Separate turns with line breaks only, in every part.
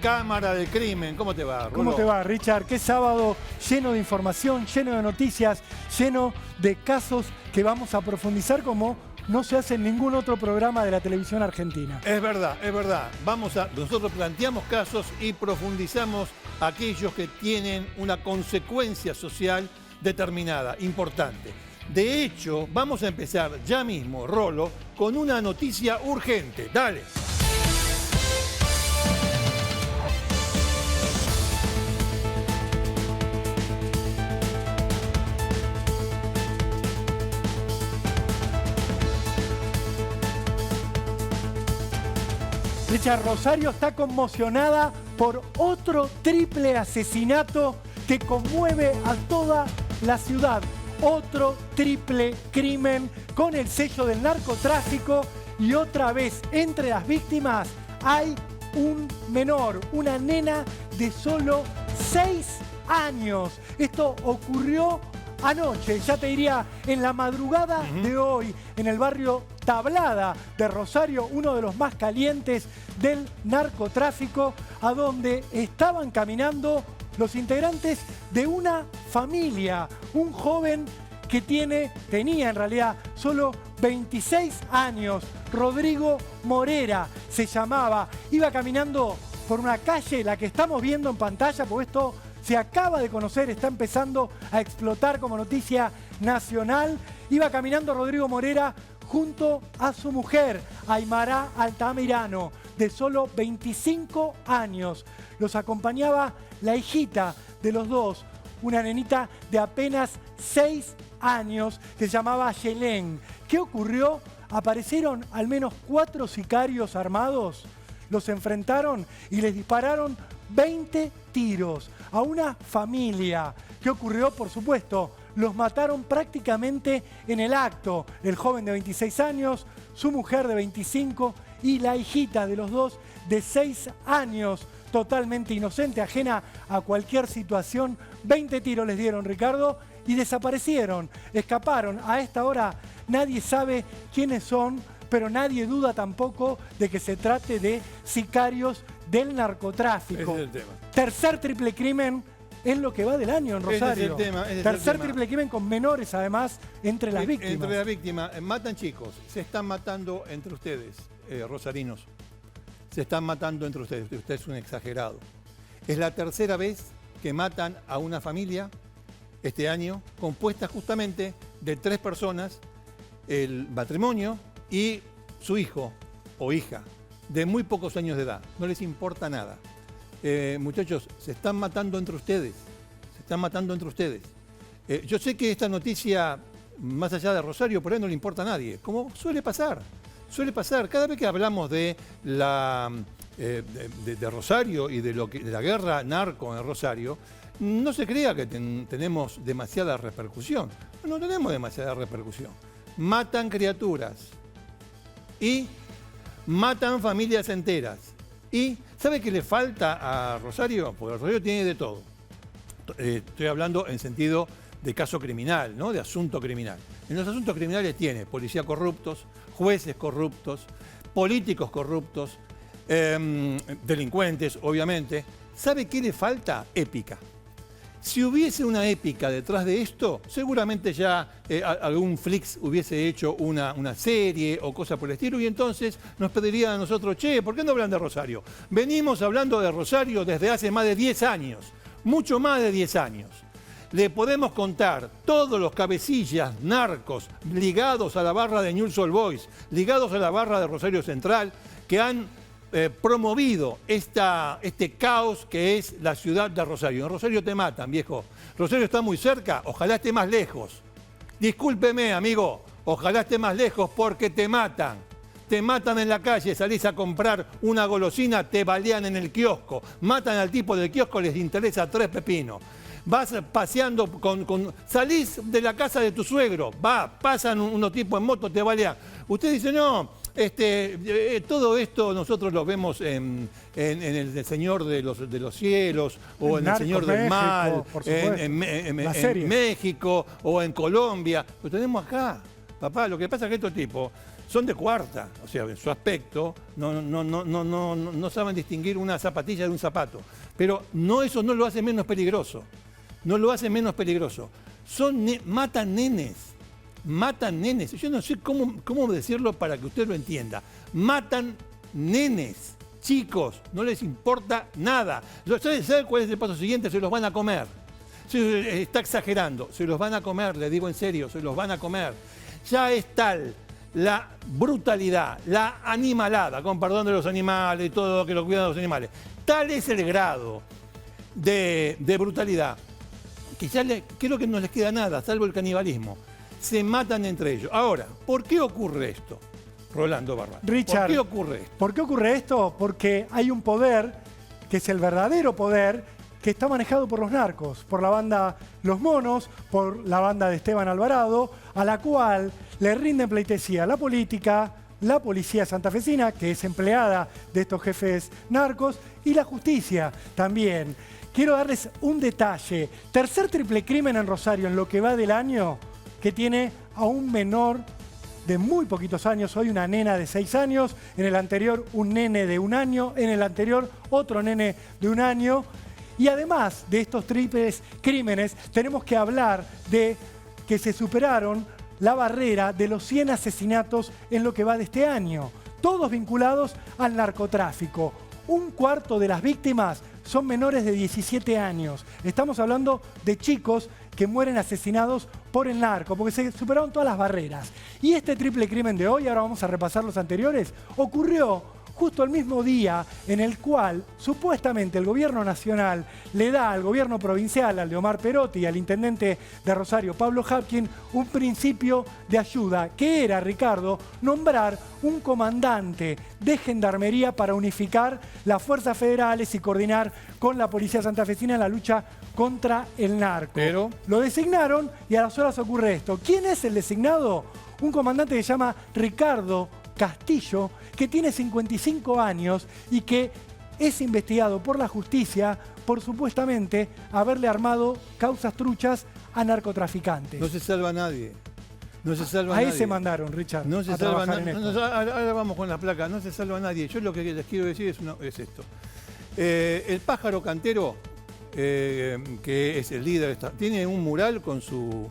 Cámara del Crimen. ¿Cómo te va, Rulo?
¿Cómo te va, Richard? Qué sábado lleno de información, lleno de noticias, lleno de casos que vamos a profundizar como no se hace en ningún otro programa de la televisión argentina.
Es verdad, es verdad. Nosotros planteamos casos y profundizamos aquellos que tienen una consecuencia social determinada, importante. De hecho, vamos a empezar ya mismo, Rolo, con una noticia urgente. Dale.
Richard, Rosario está conmocionada por otro triple asesinato que conmueve a toda la ciudad. Otro triple crimen con el sello del narcotráfico y otra vez entre las víctimas hay un menor, una nena de solo 6 años. Esto ocurrió anoche, ya te diría, en la madrugada de hoy, en el barrio Tablada de Rosario, uno de los más calientes del narcotráfico, a donde estaban caminando los integrantes de una familia. Un joven que tenía en realidad solo 26 años, Rodrigo Morera se llamaba. Iba caminando por una calle, la que estamos viendo en pantalla, porque esto se acaba de conocer, está empezando a explotar como noticia nacional. Iba caminando Rodrigo Morera junto a su mujer, Aymara Altamirano, de solo 25 años. Los acompañaba la hijita de los dos, una nenita de apenas 6 años que se llamaba Yelén. ¿Qué ocurrió? Aparecieron al menos 4 sicarios armados, los enfrentaron y les dispararon 20 tiros a una familia. ¿Qué ocurrió? Por supuesto, los mataron prácticamente en el acto. El joven de 26 años, su mujer de 25 y la hijita de los dos de 6 años, totalmente inocente, ajena a cualquier situación. 20 tiros les dieron, Ricardo, y desaparecieron, escaparon. A esta hora nadie sabe quiénes son, pero nadie duda tampoco de que se trate de sicarios del narcotráfico.
Ese es el tema.
Tercer triple crimen en lo que va del año en Rosario.
Ese es el tema,
Tercer triple crimen con menores, además, entre las víctimas.
Entre las víctimas. Matan chicos. Se están matando entre ustedes, rosarinos. Se están matando entre ustedes. Usted es un exagerado. Es la tercera vez que matan a una familia este año, compuesta justamente de 3 personas, el matrimonio y su hijo o hija, de muy pocos años de edad. No les importa nada. Muchachos, se están matando entre ustedes. Se están matando entre ustedes. Yo sé que esta noticia, más allá de Rosario, por ahí no le importa a nadie. Como suele pasar. Suele pasar. Cada vez que hablamos de Rosario y de la guerra narco en Rosario, no se crea que tenemos demasiada repercusión. No tenemos demasiada repercusión. Matan criaturas y matan familias enteras. ¿Y sabe qué le falta a Rosario? Porque Rosario tiene de todo. Estoy hablando en sentido de caso criminal, ¿no? De asunto criminal. En los asuntos criminales tiene policía corruptos, jueces corruptos, políticos corruptos, delincuentes, obviamente. ¿Sabe qué le falta? Épica. Si hubiese una épica detrás de esto, seguramente ya algún Flix hubiese hecho una serie o cosa por el estilo, y entonces nos pedirían a nosotros, che, ¿por qué no hablan de Rosario? Venimos hablando de Rosario desde hace más de 10 años, mucho más de 10 años. Le podemos contar todos los cabecillas narcos ligados a la barra de Newell's Old Boys, ligados a la barra de Rosario Central, que han promovido este caos que es la ciudad de Rosario. En Rosario te matan, viejo. Rosario está muy cerca, ojalá esté más lejos. Discúlpeme, amigo, ojalá esté más lejos porque te matan. Te matan en la calle, salís a comprar una golosina, te balean en el kiosco. Matan al tipo del kiosco, les interesa 3 pepinos. Vas paseando salís de la casa de tu suegro, pasan unos tipos en moto, te balean. Usted dice, no, todo esto nosotros lo vemos en El Señor de los Cielos, o en El Señor del Mal, en México o en Colombia. Lo tenemos acá, papá. Lo que pasa es que estos tipos son de cuarta, o sea, en su aspecto no saben distinguir una zapatilla de un zapato. Pero eso no lo hace menos peligroso. No lo hace menos peligroso. Matan nenes. Matan nenes. Yo no sé cómo decirlo para que usted lo entienda. Matan nenes. Chicos, no les importa nada. ¿Sabe cuál es el paso siguiente? Se los van a comer. Está exagerando. Se los van a comer, le digo en serio, se los van a comer. Ya es tal la brutalidad, la animalada, con perdón de los animales y todo lo que lo cuidan de los animales. Tal es el grado de brutalidad que ya creo que no les queda nada, salvo el canibalismo. Se matan entre ellos. Ahora, ¿por qué ocurre esto? Rolando Barba.
Richard,
¿por qué ocurre esto?
¿Por qué ocurre esto? Porque hay un poder, que es el verdadero poder, que está manejado por los narcos, por la banda Los Monos, por la banda de Esteban Alvarado, a la cual le rinden pleitesía la política, la policía santafesina, que es empleada de estos jefes narcos, y la justicia también. Quiero darles un detalle. Tercer triple crimen en Rosario en lo que va del año, que tiene a un menor de muy poquitos años, hoy una nena de 6 años, en el anterior un nene de 1 año, en el anterior otro nene de 1 año. Y además de estos triples crímenes, tenemos que hablar de que se superaron la barrera de los 100 asesinatos en lo que va de este año, todos vinculados al narcotráfico. 1/4 de las víctimas son menores de 17 años. Estamos hablando de chicos que mueren asesinados por el narco, porque se superaron todas las barreras. Y este triple crimen de hoy, ahora vamos a repasar los anteriores, ocurrió justo el mismo día en el cual supuestamente el gobierno nacional le da al gobierno provincial, al de Omar Perotti y al intendente de Rosario, Pablo Hapkin, un principio de ayuda, que era, Ricardo, nombrar un comandante de gendarmería para unificar las fuerzas federales y coordinar con la policía santafesina en la lucha contra el narco.
Pero
lo designaron y a las horas ocurre esto. ¿Quién es el designado? Un comandante que se llama Ricardo Castillo, que tiene 55 años y que es investigado por la justicia por supuestamente haberle armado causas truchas a narcotraficantes.
no se salva nadie. No se salva
Ahí
nadie.
se mandaron, Richard,
No se
a
salva
trabajar en esto.
ahora vamos con la placa. No se salva nadie. Yo lo que les quiero decir es esto. El pájaro cantero, que es el líder, tiene un mural con su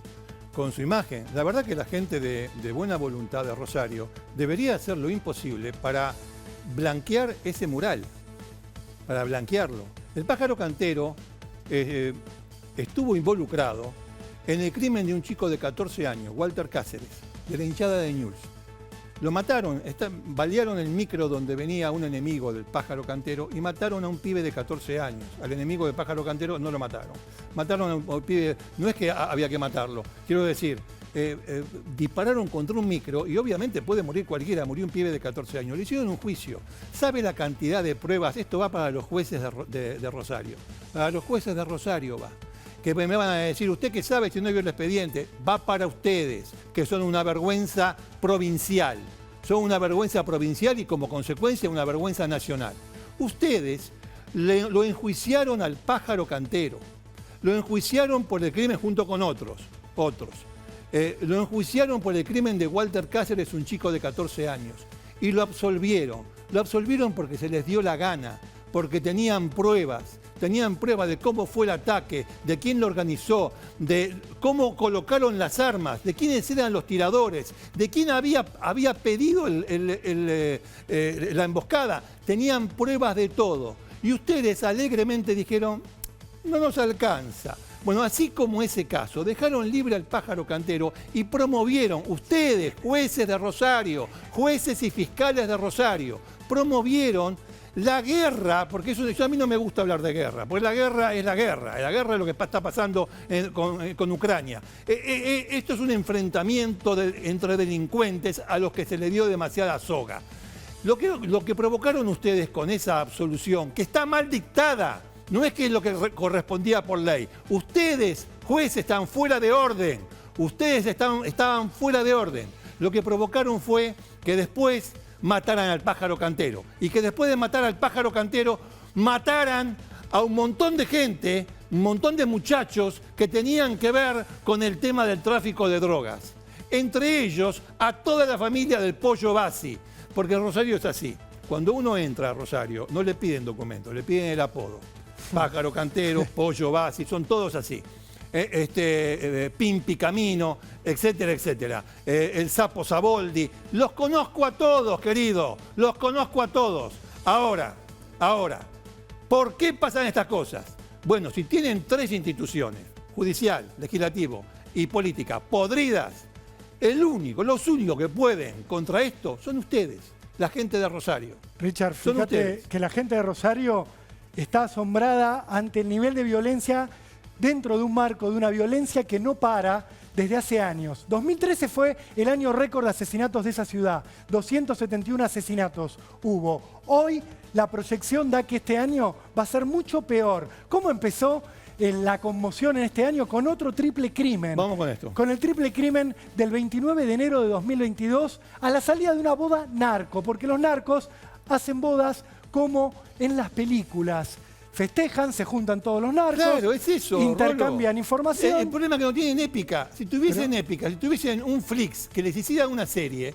imagen. La verdad que la gente de buena voluntad de Rosario debería hacer lo imposible para blanquear ese mural, para blanquearlo. El pájaro cantero estuvo involucrado en el crimen de un chico de 14 años, Walter Cáceres, de la hinchada de Newell's. Lo mataron, balearon el micro donde venía un enemigo del pájaro cantero y mataron a un pibe de 14 años. Al enemigo del pájaro cantero no lo mataron. Mataron a un pibe, no es que había que matarlo, quiero decir, dispararon contra un micro y obviamente puede morir cualquiera, murió un pibe de 14 años. Le hicieron un juicio. ¿Sabe la cantidad de pruebas? Esto va para los jueces de Rosario. Para los jueces de Rosario va. Que me van a decir, ¿usted qué sabe si no vio el expediente? Va para ustedes, que son una vergüenza provincial. Son una vergüenza provincial y como consecuencia una vergüenza nacional. Ustedes lo enjuiciaron al pájaro cantero. Lo enjuiciaron por el crimen junto con otros. Lo enjuiciaron por el crimen de Walter Cáceres, un chico de 14 años. Y lo absolvieron. Lo absolvieron porque se les dio la gana, porque tenían pruebas. Tenían pruebas de cómo fue el ataque, de quién lo organizó, de cómo colocaron las armas, de quiénes eran los tiradores, de quién había pedido la emboscada. Tenían pruebas de todo. Y ustedes alegremente dijeron, no nos alcanza. Bueno, así como ese caso, dejaron libre al pájaro cantero y promovieron, ustedes, jueces de Rosario, jueces y fiscales de Rosario, promovieron la guerra, porque a mí no me gusta hablar de guerra, porque la guerra es lo que está pasando con Ucrania. Esto es un enfrentamiento entre delincuentes a los que se le dio demasiada soga. Lo que provocaron ustedes con esa absolución, que está mal dictada, no es que es lo que correspondía por ley. Ustedes, jueces, están fuera de orden. Ustedes estaban fuera de orden. Lo que provocaron fue que después mataran al pájaro cantero. Y que después de matar al pájaro cantero, mataran a un montón de gente, un montón de muchachos que tenían que ver con el tema del tráfico de drogas. Entre ellos, a toda la familia del Pollo Bassi. Porque Rosario es así. Cuando uno entra a Rosario, no le piden documentos, le piden el apodo. Pájaro Cantero, Pollo Bassi, son todos así. Pimpi Camino, etcétera, etcétera. El Sapo Saboldi. Los conozco a todos, querido. Los conozco a todos. Ahora, ¿por qué pasan estas cosas? Bueno, si tienen 3 instituciones, judicial, legislativo y política, podridas, los únicos que pueden contra esto son ustedes, la gente de Rosario.
Richard,
Son
fíjate
ustedes.
que la gente de Rosario está asombrada ante el nivel de violencia dentro de un marco de una violencia que no para desde hace años. 2013 fue el año récord de asesinatos de esa ciudad. 271 asesinatos hubo. Hoy la proyección da que este año va a ser mucho peor. ¿Cómo empezó la conmoción en este año? Con otro triple crimen.
Vamos con esto.
Con el triple crimen del 29 de enero de 2022 a la salida de una boda narco, porque los narcos hacen bodas como en las películas. Festejan, se juntan todos los narcos,
Claro, es eso,
intercambian
Rolo.
información.
El problema es que no tienen épica. Si tuviesen épica, si tuviesen un Flix que les hiciera una serie,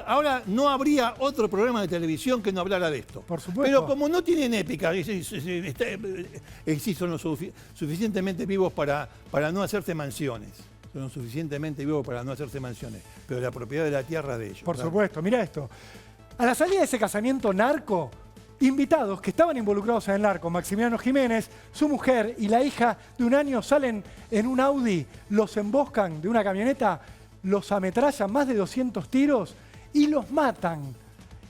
ahora no habría otro programa de televisión que no hablara de esto.
Por supuesto.
Pero como no tienen épica, sí son lo suficientemente vivos para no hacerse mansiones. Son lo suficientemente vivos para no hacerse mansiones. Pero la propiedad de la tierra de ellos.
Por
Claro.
supuesto, mira esto. A la salida de ese casamiento narco, invitados que estaban involucrados en el narco, Maximiliano Jiménez, su mujer y la hija de 1 año salen en un Audi, los emboscan de una camioneta, los ametrallan más de 200 tiros y los matan,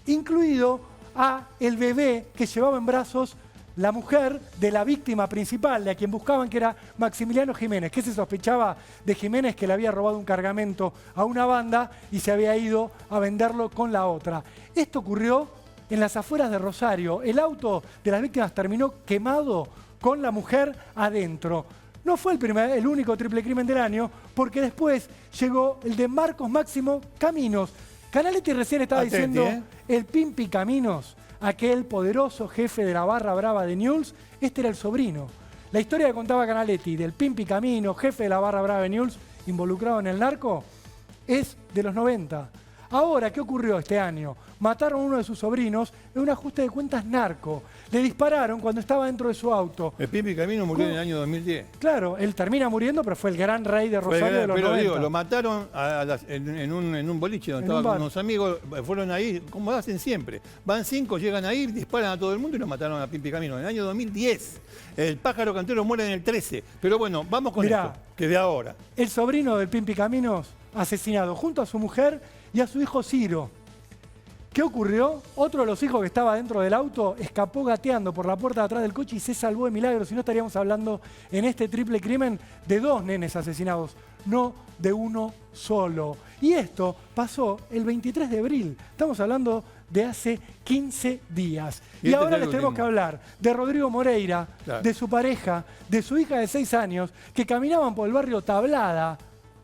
incluido a el bebé que llevaba en brazos la mujer de la víctima principal, de a quien buscaban, que era Maximiliano Jiménez, que se sospechaba de Jiménez que le había robado un cargamento a una banda y se había ido a venderlo con la otra. Esto ocurrió en las afueras de Rosario. El auto de las víctimas terminó quemado con la mujer adentro. No fue el único triple crimen del año, porque después llegó el de Marcos Máximo Caminos. Canaletti recién estaba diciendo el Pimpi Caminos, aquel poderoso jefe de la barra brava de Newell's. Este era el sobrino. La historia que contaba Canaletti del Pimpi Caminos, jefe de la barra brava de Newell's, involucrado en el narco, es de los 90. Ahora, ¿qué ocurrió este año? Mataron a uno de sus sobrinos en un ajuste de cuentas narco. Le dispararon cuando estaba dentro de su auto.
El Pimpi Camino murió en el año 2010.
Claro, él termina muriendo, pero fue el gran rey de Rosario de los 90.
Digo, lo mataron en un boliche donde estaba con unos amigos. Fueron ahí, como hacen siempre. Van 5, llegan ahí, disparan a todo el mundo y lo mataron a Pimpi Camino. En el año 2010. El Pájaro Cantero muere en el 13. Pero bueno, vamos con esto, que de ahora.
El sobrino del Pimpi Caminos asesinado junto a su mujer y a su hijo Ciro. ¿Qué ocurrió? Otro de los hijos que estaba dentro del auto escapó gateando por la puerta de atrás del coche y se salvó de milagro. Si no, estaríamos hablando en este triple crimen de 2 nenes asesinados, no de uno solo. Y esto pasó el 23 de abril. Estamos hablando de hace 15 días. Y ahora les tenemos que hablar de Rodrigo Moreira, de su pareja, de su hija de 6 años, que caminaban por el barrio Tablada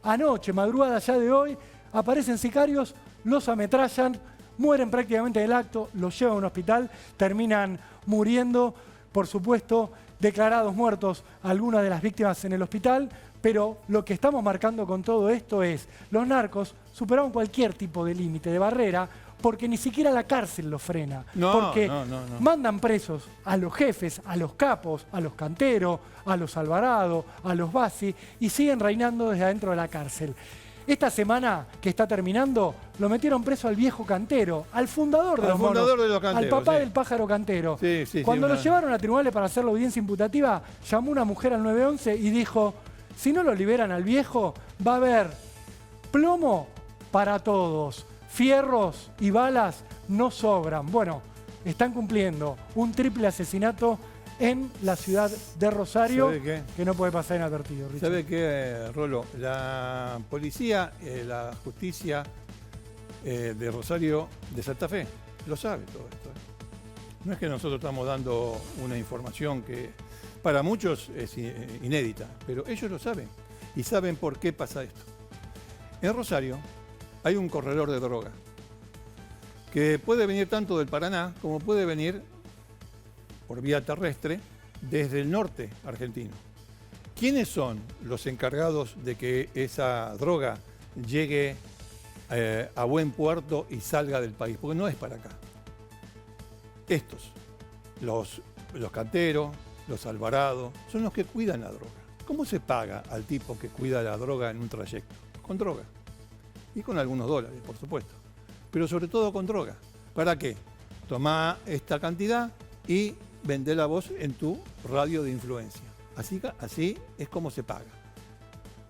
anoche, madrugada ya de hoy. Aparecen sicarios, los ametrallan, mueren prácticamente del acto, los llevan a un hospital, terminan muriendo, por supuesto, declarados muertos algunas de las víctimas en el hospital, pero lo que estamos marcando con todo esto es, los narcos superaron cualquier tipo de límite, de barrera, porque ni siquiera la cárcel los frena. Porque mandan presos a los jefes, a los capos, a los Cantero, a los Alvarado, a los Bassi, y siguen reinando desde adentro de la cárcel. Esta semana que está terminando, lo metieron preso al viejo Cantero, al fundador de los monos, al papá del Pájaro Cantero. Cuando lo llevaron a tribunales para hacer la audiencia imputativa, llamó una mujer al 911 y dijo, si no lo liberan al viejo, va a haber plomo para todos. Fierros y balas no sobran. Bueno, están cumpliendo un triple asesinato en la ciudad de Rosario, que no puede pasar inadvertido.
¿Sabe qué, Rolo? La policía, la justicia de Rosario de Santa Fe lo sabe todo esto. No es que nosotros estamos dando una información que para muchos es inédita, pero ellos lo saben y saben por qué pasa esto. En Rosario hay un corredor de droga que puede venir tanto del Paraná como puede venir por vía terrestre desde el norte argentino. ¿Quiénes son los encargados de que esa droga llegue a buen puerto y salga del país, porque no es para acá. Estos, los canteros, los Alvarado, son los que cuidan la droga. ¿Cómo se paga al tipo que cuida la droga en un trayecto? Con droga. Y con algunos dólares, por supuesto. Pero sobre todo con droga. ¿Para qué? Tomá esta cantidad y vendela vos en tu radio de influencia. Así es como se paga.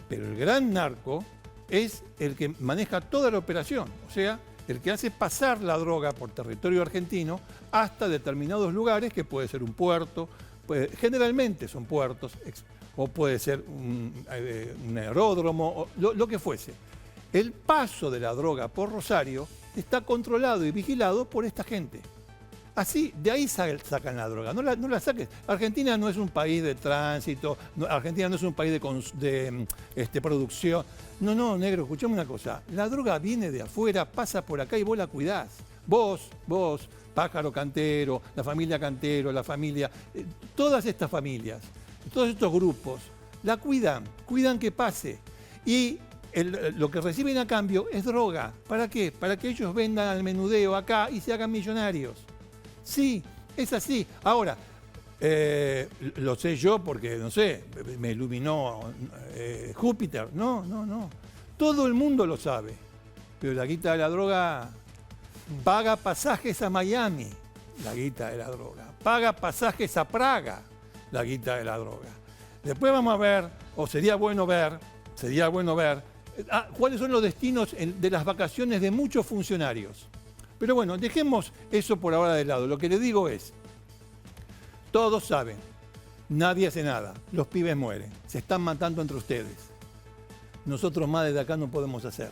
Pero el gran narco es el que maneja toda la operación. O sea, el que hace pasar la droga por territorio argentino hasta determinados lugares, que puede ser un puerto, generalmente son puertos, o puede ser un aeródromo, lo que fuese. El paso de la droga por Rosario está controlado y vigilado por esta gente. Así, de ahí sacan la droga. No la saques. Argentina no es un país de tránsito, Argentina no es un país de producción. No, negro, escuchame una cosa. La droga viene de afuera, pasa por acá y vos la cuidás. Vos, Pájaro Cantero, la familia, todas estas familias, todos estos grupos, la cuidan que pase. Y lo que reciben a cambio es droga. ¿Para qué? Para que ellos vendan al menudeo acá y se hagan millonarios. Sí, es así. Ahora, lo sé yo porque, no sé, me iluminó Júpiter. No. Todo el mundo lo sabe. Pero la guita de la droga paga pasajes a Miami, la guita de la droga. Paga pasajes a Praga, la guita de la droga. Después vamos a ver, o sería bueno ver, cuáles son los destinos de las vacaciones de muchos funcionarios. Pero bueno, dejemos eso por ahora de lado. Lo que les digo es, todos saben, nadie hace nada, los pibes mueren, se están matando entre ustedes. Nosotros más desde acá no podemos hacer.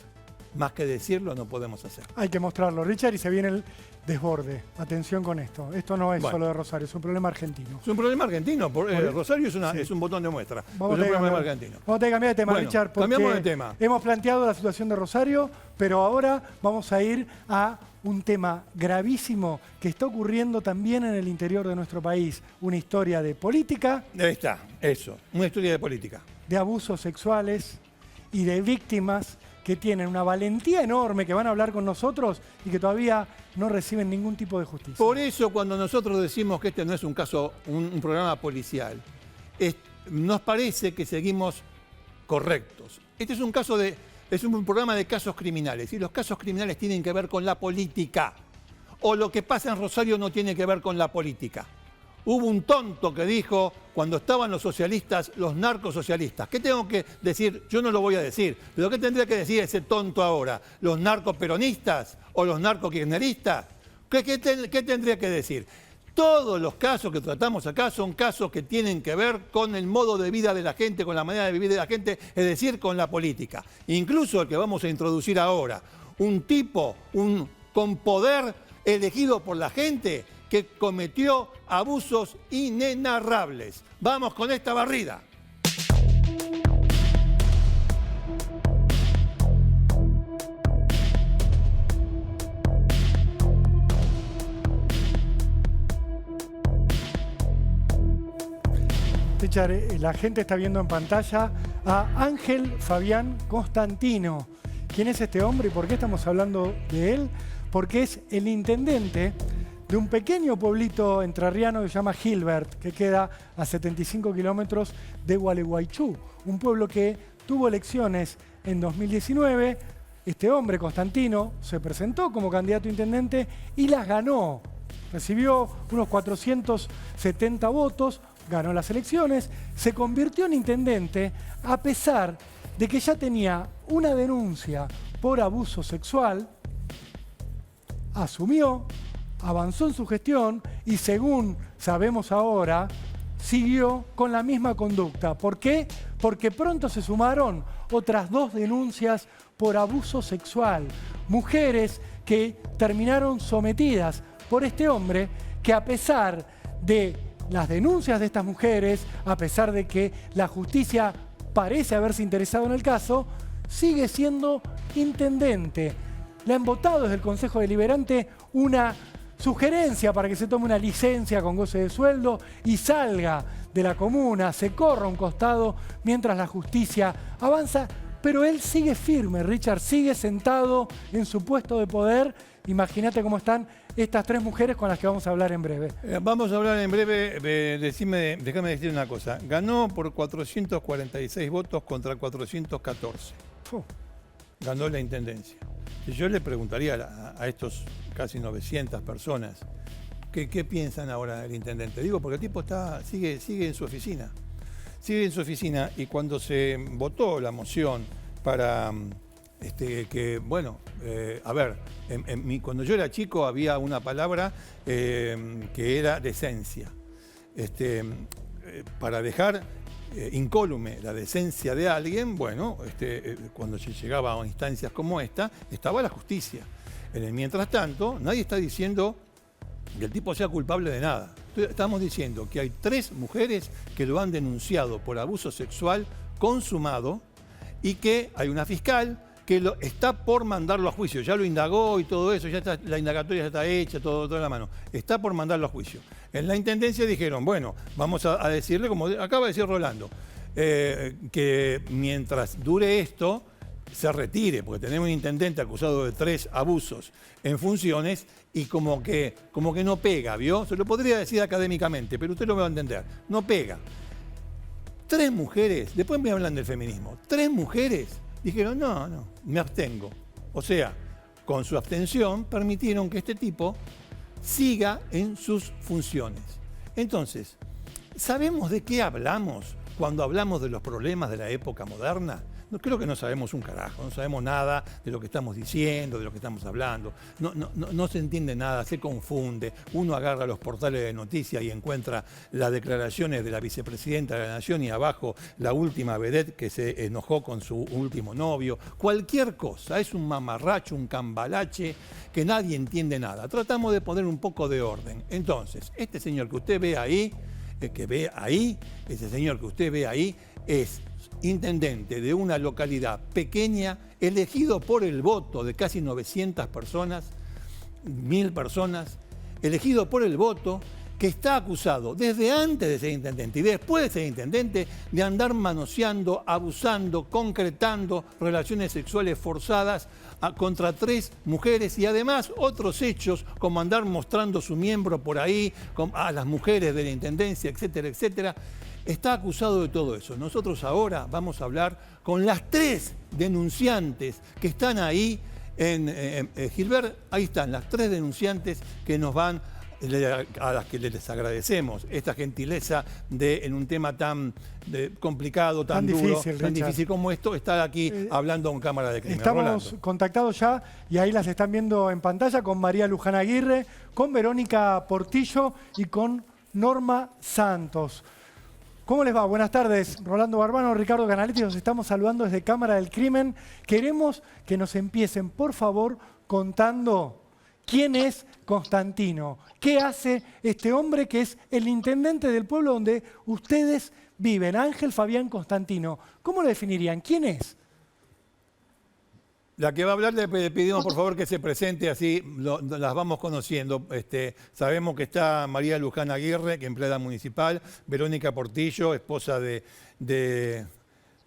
Más que decirlo, no podemos hacer.
Hay que mostrarlo, Richard, y se viene el desborde. Atención con esto. Esto no es solo de Rosario, es un problema argentino.
Es un problema argentino. Rosario es un botón de muestra.
Vamos a cambiar de tema, Richard, porque
cambiamos de tema.
Hemos planteado la situación de Rosario, pero ahora vamos a ir a un tema gravísimo que está ocurriendo también en el interior de nuestro país. Una historia de política.
Ahí está, eso. Una historia de política.
De abusos sexuales y de víctimas que tienen una valentía enorme, que van a hablar con nosotros y que todavía no reciben ningún tipo de justicia.
Por eso, cuando nosotros decimos que este no es un caso, un programa policial, nos parece que seguimos correctos. Este es un programa de casos criminales, y los casos criminales tienen que ver con la política. O lo que pasa en Rosario no tiene que ver con la política. Hubo un tonto que dijo, cuando estaban los socialistas, los narcosocialistas. ¿Qué tengo que decir? Yo no lo voy a decir. ¿Pero qué tendría que decir ese tonto ahora? ¿Los narcoperonistas o los narcokirchneristas? ¿Qué tendría que decir? Todos los casos que tratamos acá son casos que tienen que ver con el modo de vida de la gente, con la manera de vivir de la gente, es decir, con la política. Incluso el que vamos a introducir ahora, un tipo con poder elegido por la gente, que cometió abusos inenarrables. Vamos con esta barrida.
Richard, la gente está viendo en pantalla a Ángel Fabián Constantino. ¿Quién es este hombre y por qué estamos hablando de él? Porque es el intendente de un pequeño pueblito entrerriano que se llama Gilbert, que queda a 75 kilómetros de Gualeguaychú, un pueblo que tuvo elecciones en 2019. Este hombre, Constantino, se presentó como candidato a intendente y las ganó. Recibió unos 470 votos, ganó las elecciones, se convirtió en intendente a pesar de que ya tenía una denuncia por abuso sexual, asumió, avanzó en su gestión y, según sabemos ahora, siguió con la misma conducta. ¿Por qué? Porque pronto se sumaron otras 2 denuncias por abuso sexual. Mujeres que terminaron sometidas por este hombre que, a pesar de las denuncias de estas mujeres, a pesar de que la justicia parece haberse interesado en el caso, sigue siendo intendente. Le han votado desde el Consejo Deliberante una sugerencia para que se tome una licencia con goce de sueldo y salga de la comuna, se corra a un costado mientras la justicia avanza pero él sigue firme, Richard, sigue sentado en su puesto de poder. Imagínate cómo están estas tres mujeres con las que vamos a hablar en breve.
Vamos a hablar en breve, déjame decir una cosa. Ganó por 446 votos contra 414. Ganó la intendencia. Si yo le preguntaría a estos casi 900 personas, ¿qué piensan ahora del intendente? Digo, porque el tipo sigue en su oficina. Sigue en su oficina y cuando se votó la moción para cuando yo era chico había una palabra que era decencia. Para dejar incólume la decencia de alguien, cuando se llegaba a instancias como esta, estaba la justicia. En el mientras tanto, nadie está diciendo que el tipo sea culpable de nada. Estamos diciendo que hay 3 mujeres que lo han denunciado por abuso sexual consumado y que hay una fiscal que está por mandarlo a juicio. Ya lo indagó y todo eso, la indagatoria ya está hecha, todo en la mano. Está por mandarlo a juicio. En la intendencia dijeron, bueno, vamos a decirle, como acaba de decir Rolando, que mientras dure esto, se retire, porque tenemos un intendente acusado de 3 abusos en funciones y como que no pega, ¿vio? Se lo podría decir académicamente, pero usted lo va a entender. No pega. 3 mujeres, después me hablan del feminismo, 3 mujeres dijeron, no, me abstengo. O sea, con su abstención permitieron que este tipo siga en sus funciones. Entonces, ¿sabemos de qué hablamos cuando hablamos de los problemas de la época moderna? Creo que no sabemos un carajo, no sabemos nada de lo que estamos diciendo, de lo que estamos hablando. No se entiende nada, se confunde. Uno agarra los portales de noticias y encuentra las declaraciones de la vicepresidenta de la Nación y abajo la última vedette que se enojó con su último novio. Cualquier cosa, es un mamarracho, un cambalache que nadie entiende nada. Tratamos de poner un poco de orden. Entonces, este señor que usted ve ahí, ese señor que usted ve ahí es intendente de una localidad pequeña, elegido por el voto de casi 900 personas, 1000 personas, elegido por el voto, que está acusado desde antes de ser intendente y después de ser intendente de andar manoseando, abusando, concretando relaciones sexuales forzadas contra 3 mujeres y además otros hechos como andar mostrando su miembro por ahí a las mujeres de la intendencia, etcétera, etcétera. Está acusado de todo eso. Nosotros ahora vamos a hablar con las 3 denunciantes que están ahí en Gilbert. Ahí están las 3 denunciantes que nos van, a las que les agradecemos esta gentileza de, en un tema tan complicado, tan duro,
difícil,
tan difícil como esto, estar aquí hablando con cámara de crimen.
Estamos
Rolando.
contactados ya y ahí las están viendo en pantalla con María Luján Aguirre, con Verónica Portillo y con Norma Santos. ¿Cómo les va? Buenas tardes. Rolando Barbano, Ricardo Canaletti, los estamos saludando desde Cámara del Crimen. Queremos que nos empiecen, por favor, contando quién es Constantino. ¿Qué hace este hombre que es el intendente del pueblo donde ustedes viven? Ángel Fabián Constantino. ¿Cómo lo definirían? ¿Quién es?
La que va a hablar le pedimos por favor que se presente, así las vamos conociendo. Sabemos que está María Luján Aguirre, que es empleada municipal, Verónica Portillo, esposa de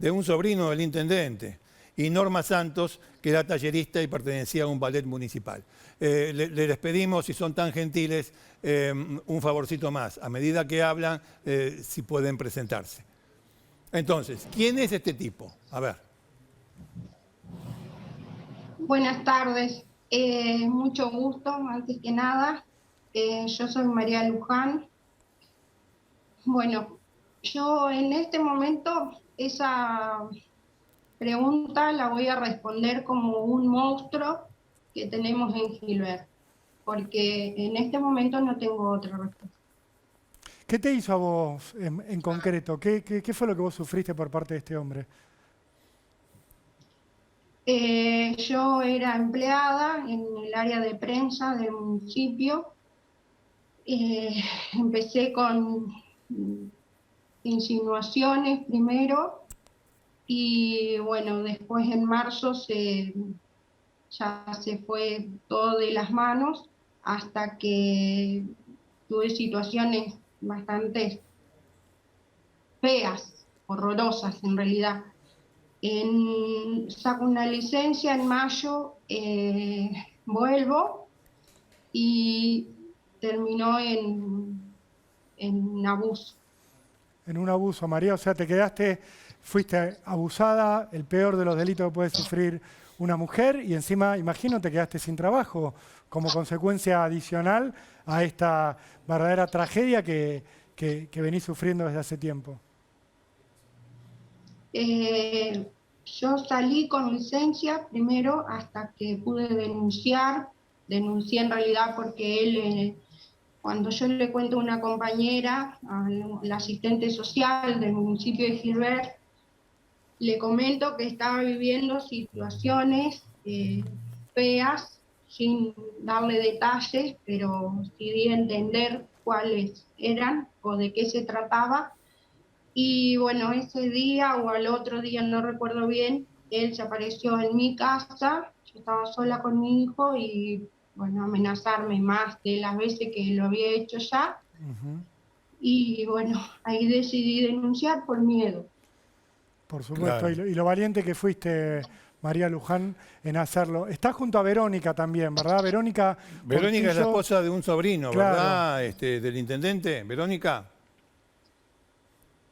un sobrino del intendente, y Norma Santos, que era tallerista y pertenecía a un ballet municipal. Les pedimos, si son tan gentiles, un favorcito más. A medida que hablan, si pueden presentarse. Entonces, ¿quién es este tipo? A ver.
Buenas tardes, mucho gusto, antes que nada. Yo soy María Luján. Bueno, yo en este momento esa pregunta la voy a responder como un monstruo que tenemos en Gilbert, porque en este momento no tengo otra respuesta.
¿Qué te hizo a vos en concreto? ¿Qué fue lo que vos sufriste por parte de este hombre?
Yo era empleada en el área de prensa del municipio. Empecé con insinuaciones primero y bueno, después en marzo ya se fue todo de las manos hasta que tuve situaciones bastante feas, horrorosas en realidad. Saco una licencia en mayo, vuelvo y terminó en abuso.
En un abuso, María, o sea, fuiste abusada, el peor de los delitos que puede sufrir una mujer, y encima, imagino, te quedaste sin trabajo como consecuencia adicional a esta verdadera tragedia que venís sufriendo desde hace tiempo.
Yo salí con licencia primero hasta que pude denunciar. Denuncié en realidad porque él, cuando yo le cuento a una compañera, a la asistente social del municipio de Gilbert, le comento que estaba viviendo situaciones feas, sin darle detalles, pero sí di a entender cuáles eran o de qué se trataba. Y bueno, ese día o al otro día, no recuerdo bien, él se apareció en mi casa, yo estaba sola con mi hijo y bueno, amenazarme más de las veces que lo había hecho ya. Y bueno, ahí decidí denunciar por miedo.
Por supuesto,
Claro.
y lo valiente que fuiste, María Luján, en hacerlo. Estás junto a Verónica también, ¿verdad? Verónica
Verónica es la
Portillo,
esposa de un sobrino,
claro.
¿verdad? Del intendente. Verónica,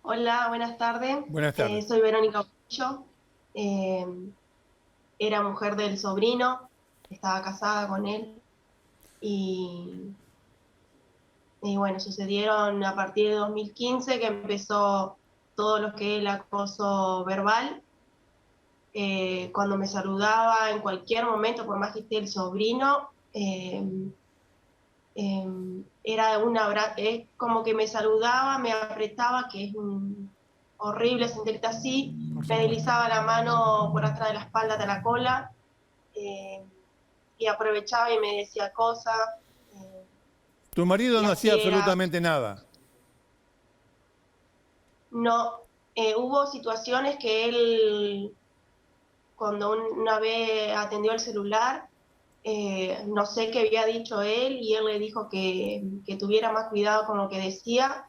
Hola, buenas tardes.
buenas tardes.
Soy Verónica Portillo. Eh, Era mujer del sobrino, estaba casada con él y, y bueno, sucedieron a partir de 2015 que empezó todo lo que es el acoso verbal. Cuando me saludaba en cualquier momento, por más que esté el sobrino, era como que me saludaba, me apretaba, que es horrible sentirte así, me deslizaba la mano por atrás de la espalda hasta la cola, y aprovechaba y me decía cosas.
Tu marido
Y
no hacía
así era.
absolutamente nada.
No, hubo situaciones que él, cuando una vez atendió el celular, no sé qué había dicho él y él le dijo que tuviera más cuidado con lo que decía,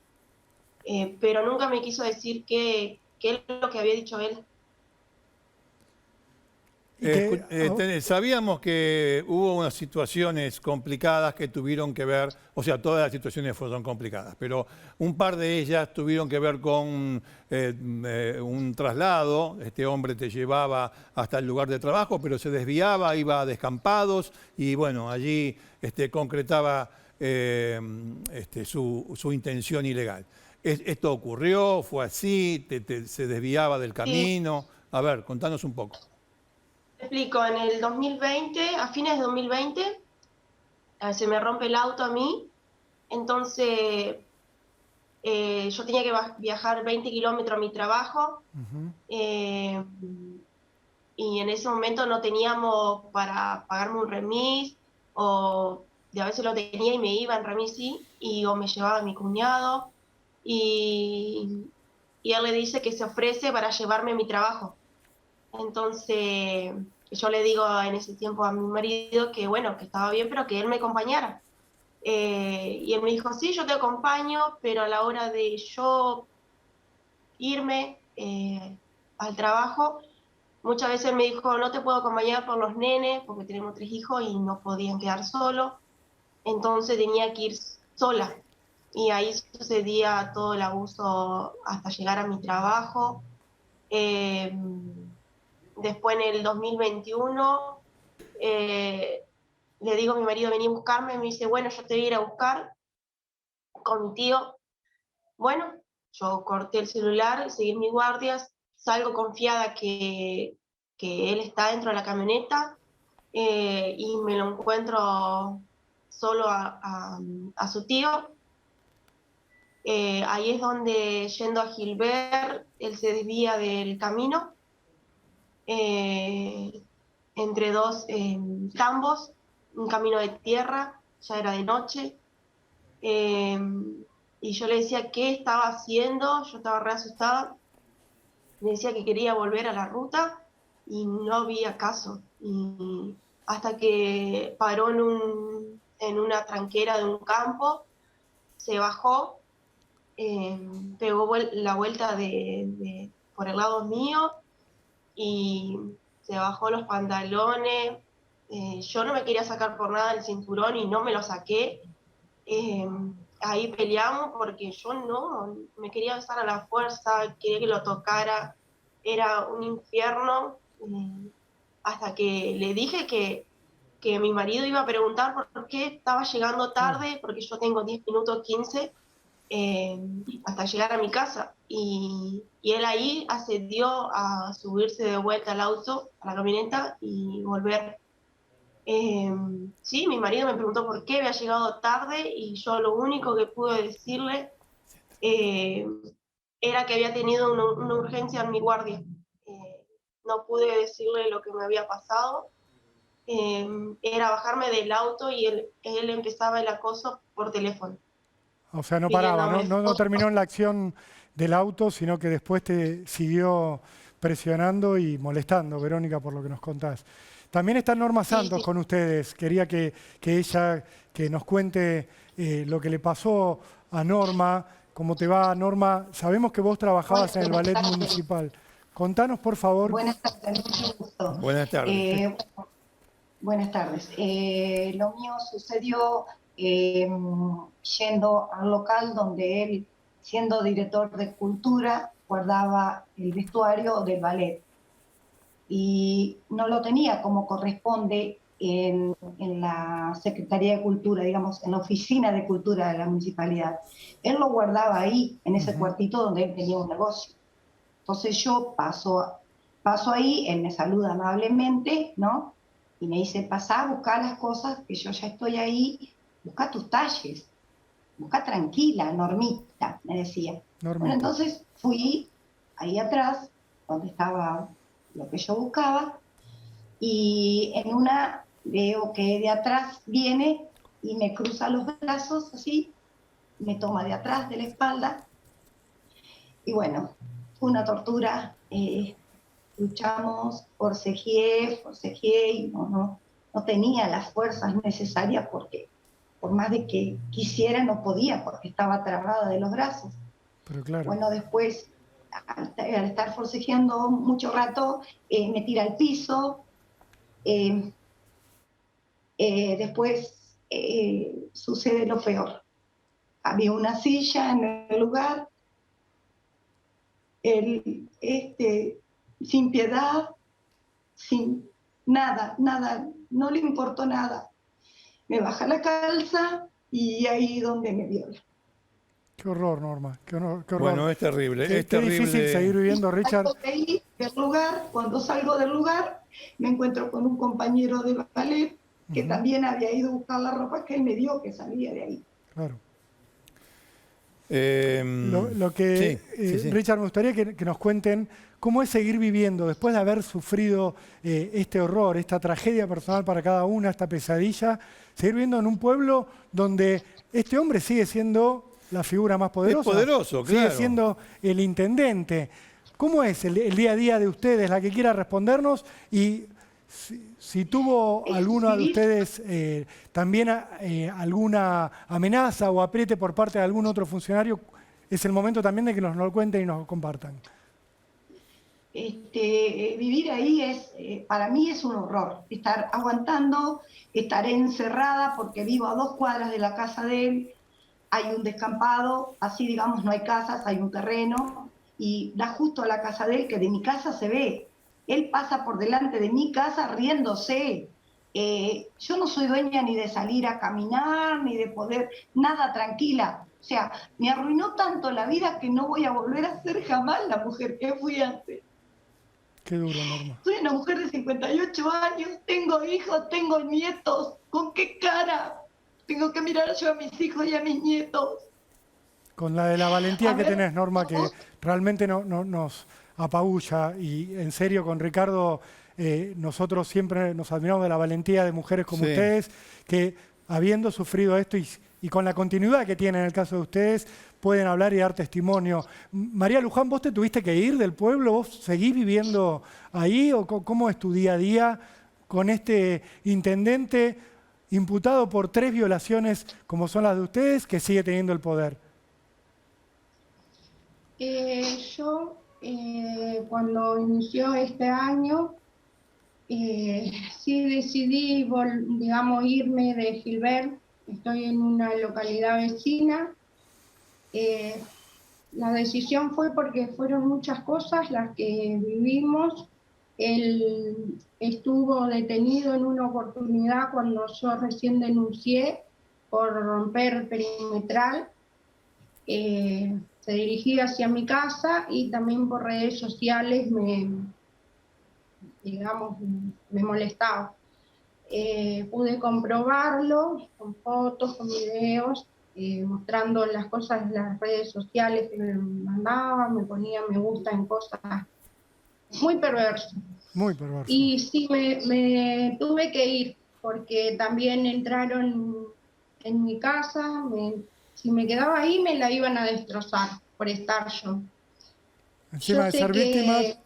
pero nunca me quiso decir qué es lo que había dicho él.
Y que,
Sabíamos que hubo unas situaciones complicadas que tuvieron que ver, o sea, todas las situaciones fueron complicadas, pero un par de ellas tuvieron que ver con un traslado. Este hombre te llevaba hasta el lugar de trabajo, pero se desviaba, iba a descampados y bueno, allí concretaba su intención ilegal. ¿Esto ocurrió? ¿Fue así? ¿Se desviaba del
Sí,
camino? A ver, contanos un poco.
te explico, en el 2020, a fines de 2020, se me rompe el auto a mí, entonces yo tenía que viajar 20 kilómetros a mi trabajo, eh, y en ese momento no teníamos para pagarme un remis, o a veces lo tenía y me iba en remis, sí, o me llevaba mi cuñado, y él le dice que se ofrece para llevarme a mi trabajo. Entonces yo le digo en ese tiempo a mi marido que bueno, que estaba bien, pero que él me acompañara. Y él me dijo, sí, yo te acompaño, pero a la hora de yo irme al trabajo, muchas veces me dijo, no te puedo acompañar por los nenes, porque tenemos 3 hijos y no podían quedar solos, entonces tenía que ir sola. Y ahí sucedía todo el abuso hasta llegar a mi trabajo. Después en el 2021 le digo a mi marido, vení a buscarme, me dice, bueno, yo te voy a ir a buscar con mi tío. Bueno, yo corté el celular, seguí mis guardias, salgo confiada que él está dentro de la camioneta, y me lo encuentro solo a su tío. Ahí es donde, yendo a Gilbert, él se desvía del camino, entre dos tambos, un camino de tierra, ya era de noche, y yo le decía qué estaba haciendo, yo estaba re asustada, le decía que quería volver a la ruta y no había caso, y hasta que paró en una tranquera de un campo, se bajó, pegó la vuelta por el lado mío, y se bajó los pantalones. Yo no me quería sacar por nada el cinturón y no me lo saqué. Ahí peleamos porque yo no me quería besar a la fuerza, quería que lo tocara, era un infierno, hasta que le dije que mi marido iba a preguntar por qué estaba llegando tarde, porque yo tengo 10 minutos, 15, hasta llegar a mi casa. Y él ahí accedió a subirse de vuelta al auto, a la camioneta, y volver. Sí, mi marido me preguntó por qué había llegado tarde y yo lo único que pude decirle eh, era que había tenido una urgencia en mi guardia. No pude decirle lo que me había pasado. Era bajarme del auto y él empezaba el acoso por teléfono,
O sea, no paraba,
pidiéndome
no
fotos.
terminó en la acción del auto, sino que después te siguió presionando y molestando, Verónica, por lo que nos contás. También está Norma
Sí,
Santos
sí.
con ustedes. Quería que ella que nos cuente lo que le pasó a Norma. ¿Cómo te va, Norma? Sabemos que vos trabajabas en el
Buenas
ballet
tardes.
municipal. Contanos, por favor.
Buenas tardes, mucho gusto.
Buenas tardes.
Buenas tardes. Lo mío sucedió yendo al local donde él, siendo director de cultura, guardaba el vestuario del ballet. Y no lo tenía como corresponde en la Secretaría de Cultura, digamos, en la Oficina de Cultura de la Municipalidad. Él lo guardaba ahí, en ese cuartito donde él tenía un negocio. Entonces yo paso ahí, él me saluda amablemente, ¿no? Y me dice, pasá a buscar las cosas, que yo ya estoy ahí, busca tus talles, busca tranquila, Normita, me decía. Bueno,
Normita.
entonces fui ahí atrás, donde estaba lo que yo buscaba, y en una veo que de atrás viene y me cruza los brazos así, me toma de atrás, de la espalda, y bueno, fue una tortura. Luchamos, forcejeé y no tenía las fuerzas necesarias porque por más de que quisiera no podía porque estaba trabada de los brazos.
Pero claro.
Bueno, después, al estar forcejeando mucho rato, me tira al piso. Después sucede lo peor. Había una silla en el lugar, sin piedad, sin nada, no le importó nada. Me baja la calza y ahí donde me viola.
Qué horror, Norma, qué horror.
Bueno, es terrible, es
Qué difícil
terrible.
seguir viviendo, Richard.
Del lugar, cuando salgo del lugar, me encuentro con un compañero de ballet que también había ido a buscar la ropa que él me dio, que salía de ahí.
Claro.
Sí.
Richard, me gustaría que nos cuenten cómo es seguir viviendo después de haber sufrido este horror, esta tragedia personal para cada una, esta pesadilla, seguir viviendo en un pueblo donde este hombre sigue siendo la figura más poderosa.
Es poderoso, claro.
Sigue siendo el intendente. ¿Cómo es el día a día de ustedes? La que quiera respondernos y si tuvo alguno de ustedes también alguna amenaza o apriete por parte de algún otro funcionario, es el momento también de que nos lo cuenten y nos lo compartan.
Vivir ahí para mí es un horror. Estar aguantando, estar encerrada porque vivo a 2 cuadras de la casa de él, hay un descampado, así digamos no hay casas, hay un terreno y da justo a la casa de él, que de mi casa se ve. Él pasa por delante de mi casa riéndose. Yo no soy dueña ni de salir a caminar, ni de poder, nada, tranquila. O sea, me arruinó tanto la vida que no voy a volver a ser jamás la mujer que fui antes.
Qué duro, Norma.
Soy una mujer de 58 años, tengo hijos, tengo nietos. ¿Con qué cara tengo que mirar yo a mis hijos y a mis nietos?
Con la de la valentía que tenés, Norma, que realmente nos apabulla. Y en serio, con Ricardo, nosotros siempre nos admiramos de la valentía de mujeres como ustedes, que habiendo sufrido esto y con la continuidad que tiene en el caso de ustedes, pueden hablar y dar testimonio. María Luján, ¿vos te tuviste que ir del pueblo? ¿Vos seguís viviendo ahí? ¿O cómo es tu día a día con este intendente imputado por 3 violaciones como son las de ustedes, que sigue teniendo el poder?
Yo cuando inició este año, sí decidí, digamos, irme de Gilbert. Estoy en una localidad vecina. La decisión fue porque fueron muchas cosas las que vivimos. Él estuvo detenido en una oportunidad cuando yo recién denuncié por romper perimetral. Se dirigía hacia mi casa y también por redes sociales me molestaba. Pude comprobarlo con fotos, con videos, mostrando las cosas en las redes sociales que me mandaba, me ponía me gusta en cosas muy perversas.
Muy perverso.
Y sí, me tuve que ir, porque también entraron en mi casa, si me quedaba ahí me la iban a destrozar por estar yo.
Encima de ser víctimas,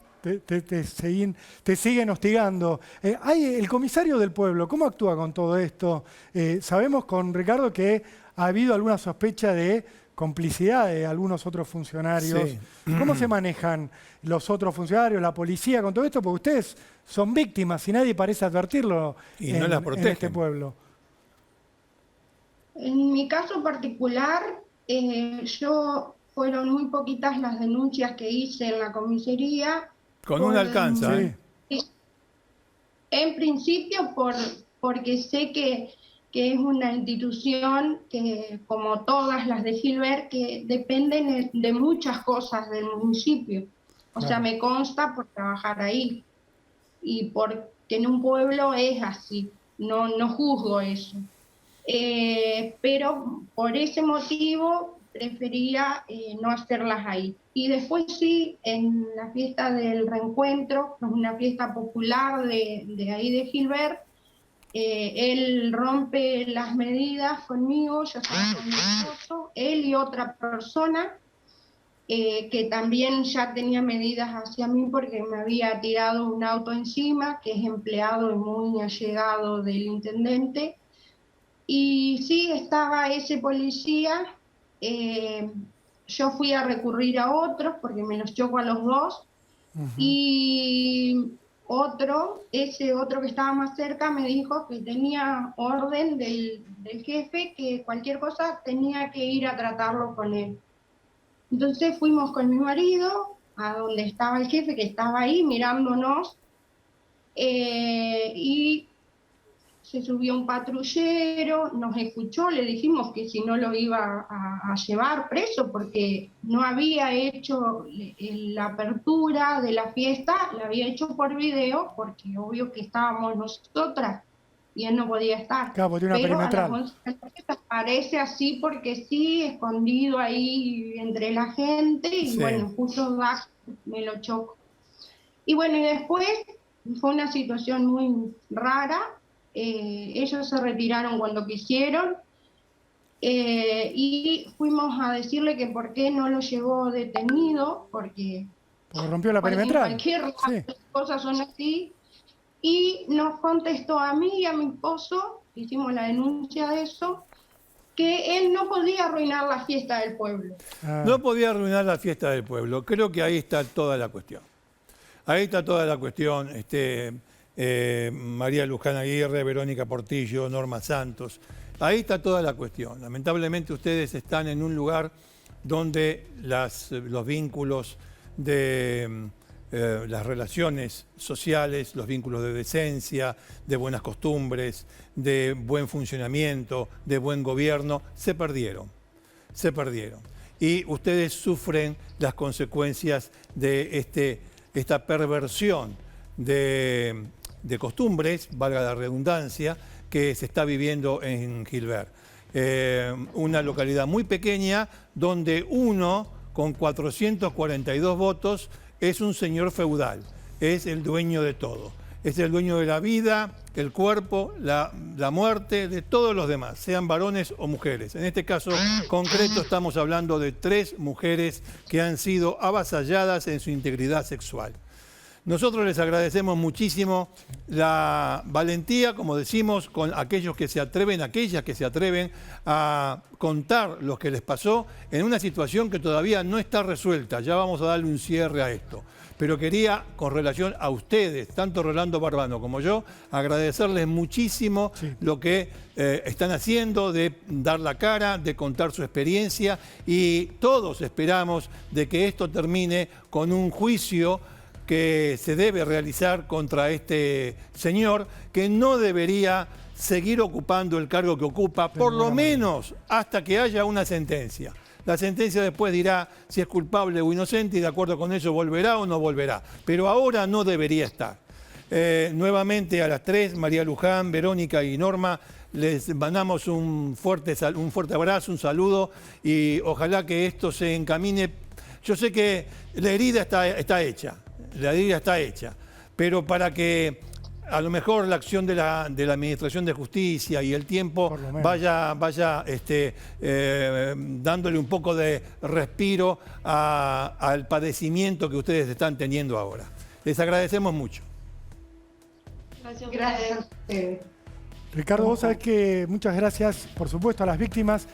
te siguen hostigando. El comisario del pueblo, ¿cómo actúa con todo esto? Sabemos con Ricardo que ha habido alguna sospecha de complicidad de algunos otros funcionarios.
Sí.
¿Cómo se manejan los otros funcionarios, la policía con todo esto? Porque ustedes son víctimas y nadie parece advertirlo
Y no las
en
protegen.
este pueblo.
En mi caso particular, fueron muy poquitas las denuncias que hice en la comisaría.
Con una alcanza, ¿eh?
En principio porque sé que es una institución que, como todas las de Gilbert, que dependen de muchas cosas del municipio. O sea, me consta por trabajar ahí. Y porque en un pueblo es así, no juzgo eso. Pero por ese motivo prefería no hacerlas ahí. Y después sí, en la fiesta del reencuentro, que es una fiesta popular de ahí de Gilbert, él rompe las medidas conmigo, yo estaba con mi esposo, él y otra persona que también ya tenía medidas hacia mí porque me había tirado un auto encima, que es empleado y muy allegado del intendente. Y sí, estaba ese policía, yo fui a recurrir a otros porque me los choco a los dos, y ese otro que estaba más cerca me dijo que tenía orden del jefe, que cualquier cosa tenía que ir a tratarlo con él. Entonces fuimos con mi marido a donde estaba el jefe, que estaba ahí mirándonos, y se subió un patrullero, nos escuchó, le dijimos que si no lo iba a llevar preso porque no había hecho la apertura de la fiesta, la había hecho por video, porque obvio que estábamos nosotras y él no podía estar.
Claro, porque tiene una
pero
perimetral.
A las 11 de la fiesta parece así porque sí, escondido ahí entre la gente, y
Sí.
bueno, justo me lo choco. Y bueno, y después fue una situación muy rara. Ellos se retiraron cuando quisieron, y fuimos a decirle que por qué no lo llevó detenido, porque
rompió la perimetral.
cualquier cosas son así, y nos contestó a mí y a mi esposo, hicimos la denuncia de eso, que él no podía arruinar la fiesta del pueblo.
No podía arruinar la fiesta del pueblo. Creo que ahí está toda la cuestión. Ahí está toda la cuestión. María Luján Aguirre, Verónica Portillo, Norma Santos. Ahí está toda la cuestión. Lamentablemente ustedes están en un lugar donde los vínculos de las relaciones sociales, los vínculos de decencia, de buenas costumbres, de buen funcionamiento, de buen gobierno, se perdieron. Se perdieron. Y ustedes sufren las consecuencias de esta perversión de costumbres, valga la redundancia, que se está viviendo en Gilbert. Una localidad muy pequeña donde uno con 442 votos es un señor feudal, es el dueño de todo. Es el dueño de la vida, el cuerpo, la muerte, de todos los demás, sean varones o mujeres. En este caso concreto estamos hablando de 3 mujeres que han sido avasalladas en su integridad sexual. Nosotros les agradecemos muchísimo la valentía, como decimos, con aquellos que se atreven, aquellas que se atreven a contar lo que les pasó en una situación que todavía no está resuelta. Ya vamos a darle un cierre a esto. Pero quería, con relación a ustedes, tanto Rolando Barbano como yo, agradecerles muchísimo lo que están haciendo, de dar la cara, de contar su experiencia, y todos esperamos de que esto termine con un juicio que se debe realizar contra este señor, que no debería seguir ocupando el cargo que ocupa, por lo menos hasta que haya una sentencia. La sentencia después dirá si es culpable o inocente, y de acuerdo con eso volverá o no volverá. Pero ahora no debería estar. Nuevamente a las 3, María Luján, Verónica y Norma, les mandamos un fuerte abrazo, un saludo, y ojalá que esto se encamine. Yo sé que la herida está hecha. La herida está hecha, pero para que a lo mejor la acción de la Administración de Justicia y el tiempo vaya dándole un poco de respiro al padecimiento que ustedes están teniendo ahora. Les agradecemos mucho.
Gracias a ustedes.
Ricardo, vos sabés que muchas gracias, por supuesto, a las víctimas.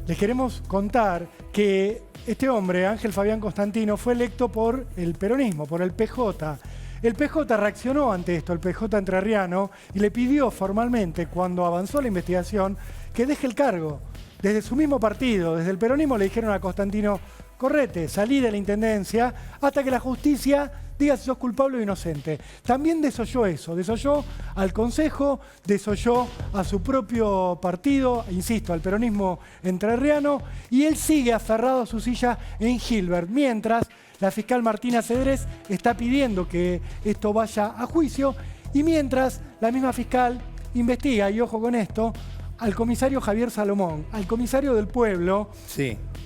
Les queremos contar que este hombre, Ángel Fabián Constantino, fue electo por el peronismo, por el PJ. El PJ reaccionó ante esto, el PJ entrerriano, y le pidió formalmente, cuando avanzó la investigación, que deje el cargo. Desde su mismo partido, desde el peronismo, le dijeron a Constantino: correte, salí de la intendencia hasta que la justicia diga si sos culpable o inocente. También desoyó eso, desoyó al Consejo, desoyó a su propio partido, insisto, al peronismo entrerriano, y él sigue aferrado a su silla en Gilbert, mientras la fiscal Martina Cedrés está pidiendo que esto vaya a juicio, y mientras la misma fiscal investiga, y ojo con esto, al comisario Javier Salomón, al comisario del pueblo,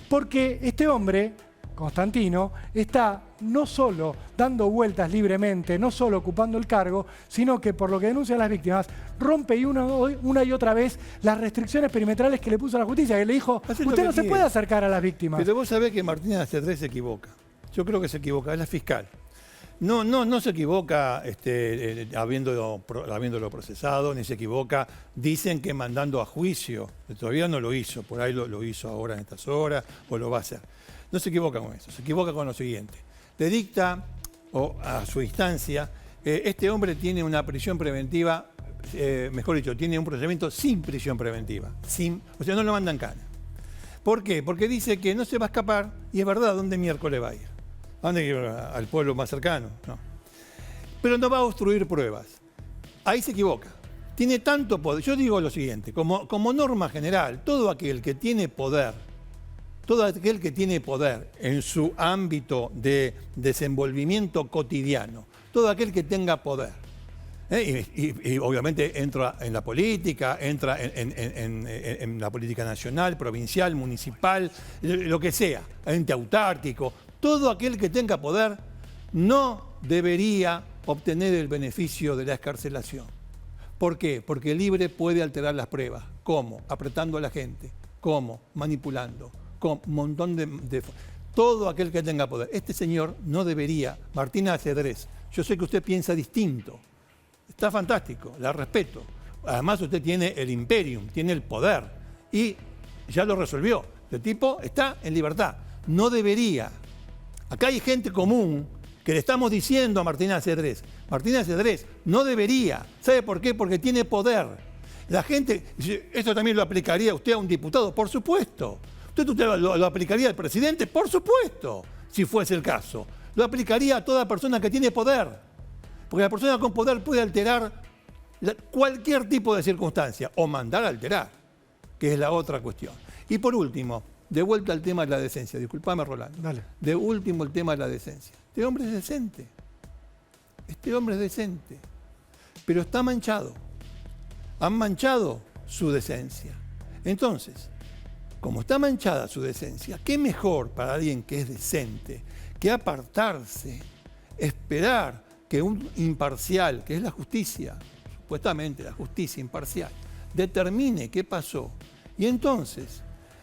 porque este hombre, Constantino, está no solo dando vueltas libremente, no solo ocupando el cargo, sino que, por lo que denuncian las víctimas, rompe una y otra vez las restricciones perimetrales que le puso la justicia, que le dijo: usted no se puede acercar a las víctimas.
Pero vos sabés que Martina Cedrés se equivoca. Yo creo que se equivoca, es la fiscal. No se equivoca habiéndolo procesado, ni se equivoca, dicen que mandando a juicio. Todavía no lo hizo, por ahí lo hizo ahora en estas horas, o lo va a hacer. No se equivoca con eso, se equivoca con lo siguiente. Le dicta, o a su instancia, este hombre tiene una prisión preventiva, mejor dicho, tiene un procedimiento sin prisión preventiva. O sea, no lo mandan cana. ¿Por qué? Porque dice que no se va a escapar, y es verdad, ¿a dónde miércoles va a ir? ¿A dónde ir? Al pueblo más cercano. No. Pero no va a obstruir pruebas. Ahí se equivoca. Tiene tanto poder. Yo digo lo siguiente, como norma general, todo aquel que tiene poder en su ámbito de desenvolvimiento cotidiano, todo aquel que tenga poder, y obviamente entra en la política, entra en la política nacional, provincial, municipal, lo que sea, ente autárquico, todo aquel que tenga poder no debería obtener el beneficio de la excarcelación. ¿Por qué? Porque libre puede alterar las pruebas. ¿Cómo? Apretando a la gente. ¿Cómo? Manipulando. Con un montón de... Todo aquel que tenga poder. Este señor no debería. Martina Cedrés, yo sé que usted piensa distinto. Está fantástico, la respeto. Además usted tiene el imperium, tiene el poder. Y ya lo resolvió. El tipo está en libertad. No debería. Acá hay gente común que le estamos diciendo a Martina Cedrés: Martina Cedrés no debería. ¿Sabe por qué? Porque tiene poder. La gente... ¿Esto también lo aplicaría usted a un diputado? Por supuesto. ¿Usted lo aplicaría al presidente? Por supuesto, si fuese el caso. Lo aplicaría a toda persona que tiene poder. Porque la persona con poder puede alterar cualquier tipo de circunstancia, o mandar a alterar, que es la otra cuestión. Y por último, de vuelta al tema de la decencia. Disculpame, Rolando.
Dale.
De último, el tema de la decencia. Este hombre es decente. Este hombre es decente. Pero está manchado. Han manchado su decencia. Entonces, como está manchada su decencia, ¿qué mejor para alguien que es decente que apartarse, esperar que un imparcial, que es la justicia, supuestamente la justicia imparcial, determine qué pasó? Y entonces,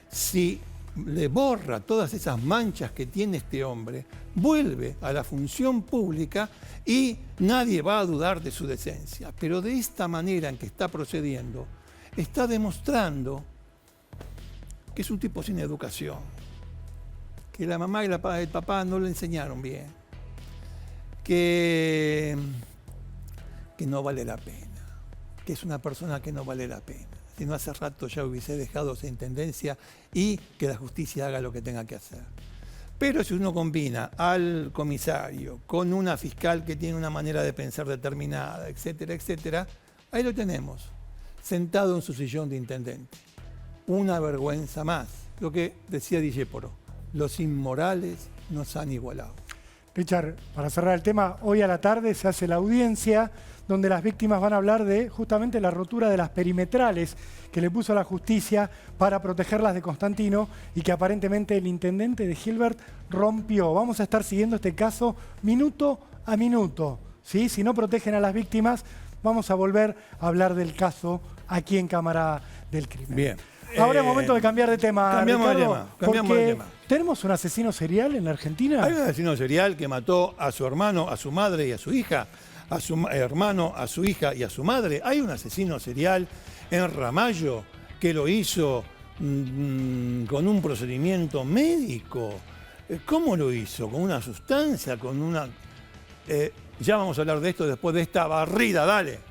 si le borra todas esas manchas que tiene este hombre, vuelve a la función pública y nadie va a dudar de su decencia. Pero de esta manera en que está procediendo, está demostrando que es un tipo sin educación, que la mamá y el papá no le enseñaron bien, que no vale la pena, que es una persona que no vale la pena. Si no, hace rato ya hubiese dejado esa intendencia y que la justicia haga lo que tenga que hacer. Pero si uno combina al comisario con una fiscal que tiene una manera de pensar determinada, etcétera, etcétera, ahí lo tenemos, sentado en su sillón de intendente. Una vergüenza más. Lo que decía Discépolo, los inmorales nos han igualado.
Richard, para cerrar el tema, hoy a la tarde se hace la audiencia donde las víctimas van a hablar de justamente la rotura de las perimetrales que le puso la justicia para protegerlas de Constantino y que aparentemente el intendente de Gilbert rompió. Vamos a estar siguiendo este caso minuto a minuto, ¿sí? Si no protegen a las víctimas, vamos a volver a hablar del caso aquí en Cámara del Crimen.
Bien.
Ahora es momento de cambiar de tema,
Cambiamos
Ricardo,
de tema.
¿tenemos un asesino serial en la Argentina?
Hay un asesino serial que mató a su hermano, a su madre y a su hija, a su hermano, a su hija y a su madre. Hay un asesino serial en Ramallo que lo hizo con un procedimiento médico. ¿Cómo lo hizo? ¿Con una sustancia? ¿Con una...? Ya vamos a hablar de esto después de esta barrida, dale.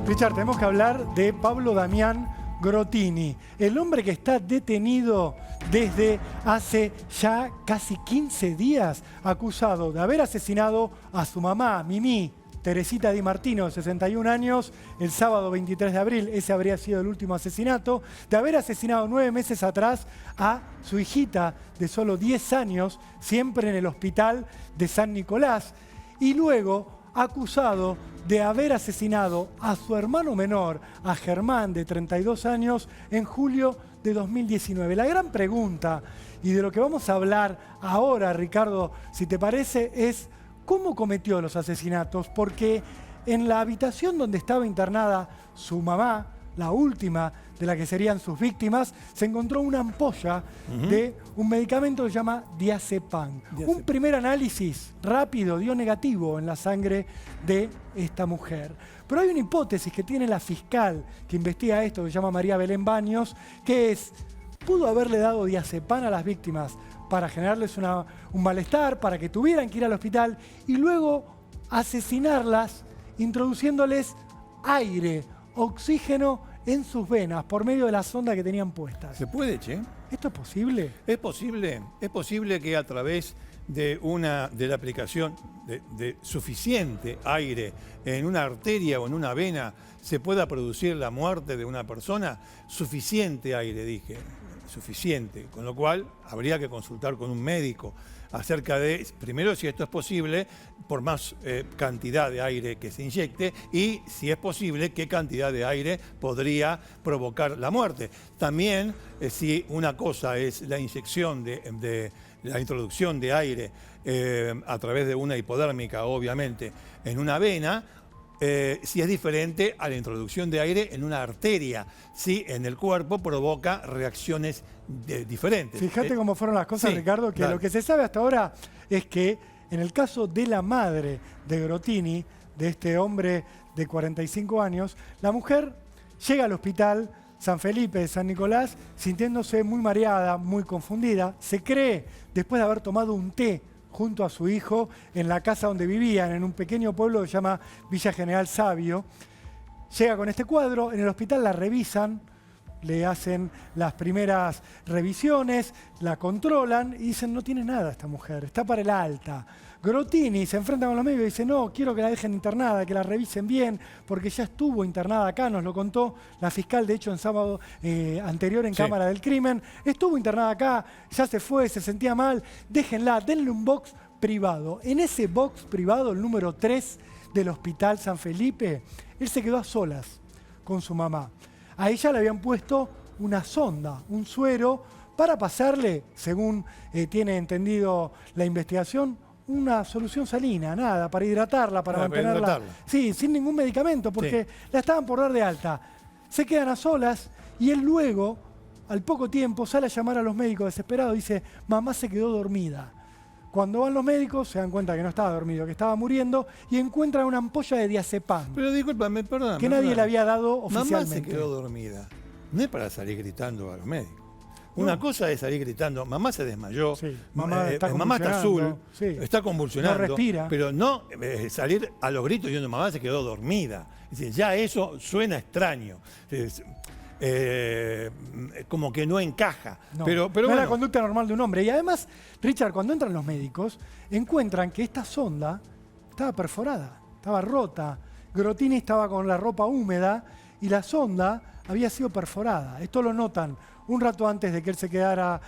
Richard, tenemos que hablar de Pablo Damián Grotini, el hombre que está detenido desde hace ya casi 15 días, acusado de haber asesinado a su mamá, Mimí, Teresita Di Martino, de 61 años, el sábado 23 de abril, ese habría sido el último asesinato, de haber asesinado 9 meses atrás a su hijita de solo 10 años, siempre en el hospital de San Nicolás, y luego acusado de haber asesinado a su hermano menor, a Germán, de 32 años, en julio de 2019. La gran pregunta, y de lo que vamos a hablar ahora, Ricardo, si te parece, es cómo cometió los asesinatos, porque en la habitación donde estaba internada su mamá, la última de la que serían sus víctimas, se encontró una ampolla de un medicamento que se llama diazepam. Un primer análisis rápido dio negativo en la sangre de esta mujer. Pero hay una hipótesis que tiene la fiscal que investiga esto, que se llama María Belén Baños, que es, ¿pudo haberle dado diazepam a las víctimas para generarles un malestar, para que tuvieran que ir al hospital y luego asesinarlas introduciéndoles aire, oxígeno en sus venas por medio de la sonda que tenían puestas?
¿Se puede, che?
¿Esto es posible?
Es posible que a través de la aplicación de suficiente aire en una arteria o en una vena se pueda producir la muerte de una persona. Suficiente aire, dije, suficiente, con lo cual habría que consultar con un médico acerca de, primero, si esto es posible, por más cantidad de aire que se inyecte, y si es posible, qué cantidad de aire podría provocar la muerte. También, si una cosa es la inyección de la introducción de aire a través de una hipodérmica, obviamente, en una vena, si es diferente a la introducción de aire en una arteria, si en el cuerpo provoca reacciones diferentes.
Fíjate cómo fueron las cosas, sí, Ricardo, que claro, lo que se sabe hasta ahora es que en el caso de la madre de Grotini, de este hombre de 45 años, la mujer llega al hospital San Felipe de San Nicolás sintiéndose muy mareada, muy confundida. Se cree, después de haber tomado un té junto a su hijo en la casa donde vivían, en un pequeño pueblo que se llama Villa General Sabio. Llega con este cuadro, en el hospital la revisan, le hacen las primeras revisiones, la controlan y dicen, no tiene nada esta mujer, está para el alta. Grotini se enfrenta con los médicos y dice, no, quiero que la dejen internada, que la revisen bien, porque ya estuvo internada acá, nos lo contó la fiscal, de hecho, en sábado anterior en Cámara del Crimen. Estuvo internada acá, ya se fue, se sentía mal, déjenla, denle un box privado. En ese box privado, el número 3 del Hospital San Felipe, él se quedó a solas con su mamá. A ella le habían puesto una sonda, un suero, para pasarle, según tiene entendido la investigación, una solución salina, nada, para hidratarla, para mantenerla.
hidratarla.
Sí, sin ningún medicamento, porque la estaban por dar de alta. Se quedan a solas y él luego, al poco tiempo, sale a llamar a los médicos desesperado y dice, mamá se quedó dormida. Cuando van los médicos se dan cuenta que no estaba dormido, que estaba muriendo y encuentran una ampolla de diazepam.
Pero discúlpame, perdóname.
Que nadie le había dado oficialmente.
Mamá se quedó dormida. No es para salir gritando a los médicos. Una cosa es salir gritando, mamá se desmayó,
Sí, mamá está
azul,
sí.
está convulsionando,
No respira.
pero no salir a los gritos diciendo mamá se quedó dormida. Es decir, ya eso suena extraño. Como que no encaja.
No,
pero
no es
bueno,
la conducta normal de un hombre. Y además, Richard, cuando entran los médicos, encuentran que esta sonda estaba perforada, estaba rota. Grotini estaba con la ropa húmeda y la sonda había sido perforada. Esto lo notan un rato antes de que él se quedara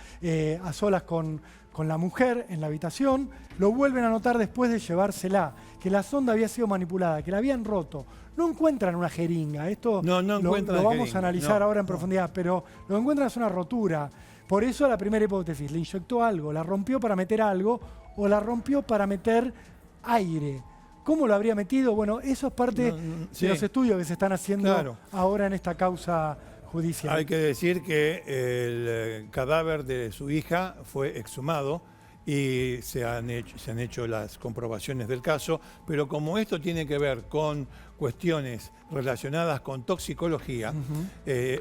a solas con la mujer en la habitación. Lo vuelven a notar después de llevársela, que la sonda había sido manipulada, que la habían roto. No encuentran una jeringa, esto
no
lo
encuentran
vamos
jeringa,
a analizar
no,
ahora en profundidad, pero lo que encuentran es una rotura. Por eso la primera hipótesis, le inyectó algo, la rompió para meter algo o la rompió para meter aire. ¿Cómo lo habría metido? Bueno, eso es parte
sí.
de los estudios que se están haciendo
Claro.
ahora en esta causa judicial.
hay que decir que el cadáver de su hija fue exhumado y se han hecho las comprobaciones del caso, pero como esto tiene que ver con cuestiones relacionadas con toxicología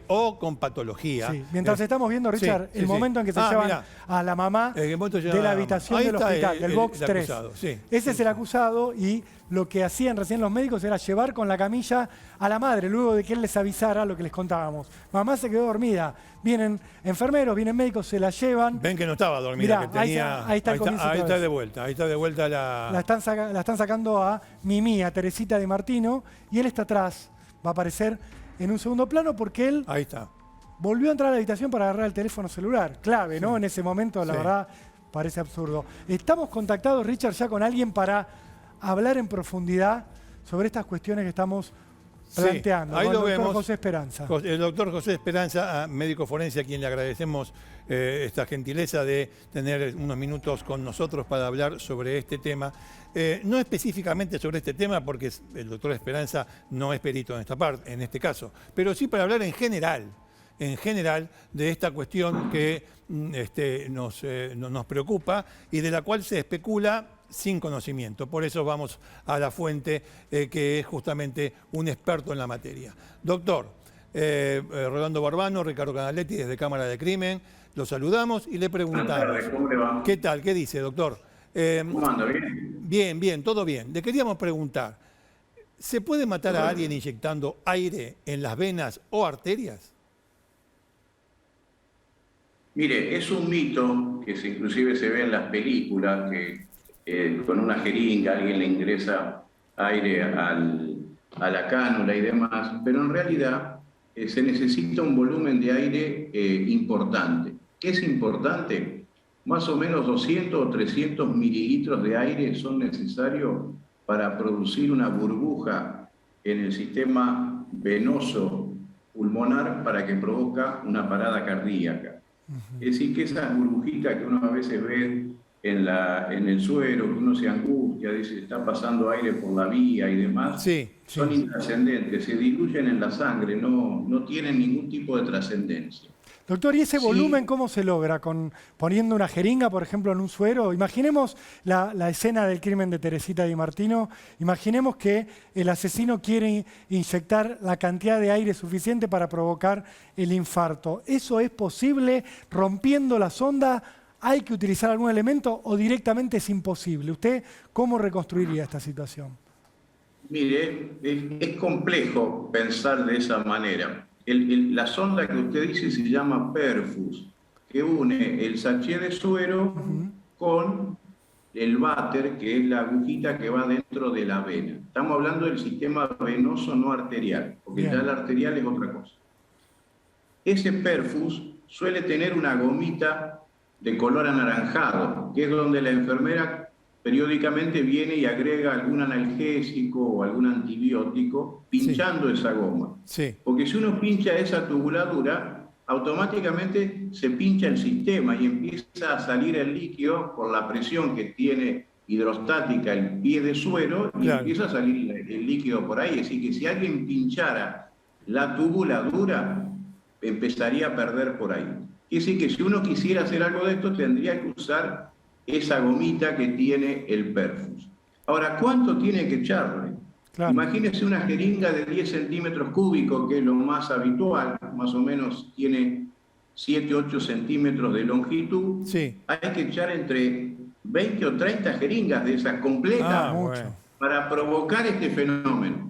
o con patología.
Sí. Mientras estamos viendo, Richard,
sí,
el
sí,
momento en que se llevan
mirá.
a la mamá
El momento
de
llevan a
la
la
habitación
mamá. Ahí
del
está
hospital, del box
el
3.
acusado, sí.
Ese es el acusado y lo que hacían recién los médicos era llevar con la camilla a la madre, luego de que él les avisara lo que les contábamos. Mamá se quedó dormida. Vienen enfermeros, vienen médicos, se la llevan.
Ven que no estaba dormida,
Mirá,
que tenía.
ahí está el comienzo
ahí
otra
está
vez.
de vuelta, ahí está de vuelta
La están sacando a Mimi, a Teresita Di Martino, y él está atrás. Va a aparecer en un segundo plano porque él
Ahí está.
volvió a entrar a la habitación para agarrar el teléfono celular. Clave, ¿no? En ese momento, la
Sí.
verdad, parece absurdo. Estamos contactados, Richard, ya con alguien para hablar en profundidad sobre estas cuestiones que estamos planteando.
ahí
con
lo
el doctor
vemos.
José Esperanza.
El doctor José Esperanza, médico forense, a quien le agradecemos esta gentileza de tener unos minutos con nosotros para hablar sobre este tema. No específicamente sobre este tema, porque el doctor Esperanza no es perito en esta parte, en este caso, pero sí para hablar en general de esta cuestión que nos preocupa y de la cual se especula sin conocimiento. Por eso vamos a la fuente, que es justamente un experto en la materia. Doctor, Rolando Barbano, Ricardo Canaletti, desde Cámara de Crimen, lo saludamos y le preguntamos.
¿Cómo le va?
¿Qué tal? ¿Qué dice, doctor?
¿Cómo anda? ¿Bien?
Bien, todo bien. Le queríamos preguntar, ¿se puede matar a alguien inyectando aire en las venas o arterias?
Mire, es un mito que inclusive se ve en las películas, que con una jeringa alguien le ingresa aire a la cánula y demás, pero en realidad se necesita un volumen de aire importante. ¿Qué es importante? Más o menos 200 o 300 mililitros de aire son necesarios para producir una burbuja en el sistema venoso pulmonar para que provoca una parada cardíaca. Es decir, que esas burbujitas que uno a veces ve en el suero, que uno se angustia, dice, está pasando aire por la vía y demás, son intrascendentes, se diluyen en la sangre, no tienen ningún tipo de trascendencia.
Doctor, ¿y ese volumen cómo se logra? ¿Poniendo una jeringa, por ejemplo, en un suero? Imaginemos la escena del crimen de Teresita Di Martino. Imaginemos que el asesino quiere inyectar la cantidad de aire suficiente para provocar el infarto. ¿Eso es posible rompiendo la sonda? ¿Hay que utilizar algún elemento o directamente es imposible? ¿Usted cómo reconstruiría esta situación?
Mire, es complejo pensar de esa manera. La sonda que usted dice se llama perfus, que une el sachet de suero con el váter, que es la agujita que va dentro de la vena. Estamos hablando del sistema venoso no arterial, porque ya la arterial es otra cosa. Ese perfus suele tener una gomita de color anaranjado, que es donde la enfermera periódicamente viene y agrega algún analgésico o algún antibiótico pinchando esa goma. Porque si uno pincha esa tubuladura, automáticamente se pincha el sistema y empieza a salir el líquido por la presión que tiene hidrostática el pie de suero y
Claro.
empieza a salir el líquido por ahí. Es decir, que si alguien pinchara la tubuladura, empezaría a perder por ahí. Es decir, que si uno quisiera hacer algo de esto, tendría que usar esa gomita que tiene el Perfus. Ahora, ¿cuánto tiene que echarle?
Claro.
Imagínese una jeringa de 10 centímetros cúbicos, que es lo más habitual, más o menos tiene 7, 8 centímetros de longitud.
Sí.
Hay que echar entre 20 o 30 jeringas de esas completas
Bueno.
para provocar este fenómeno.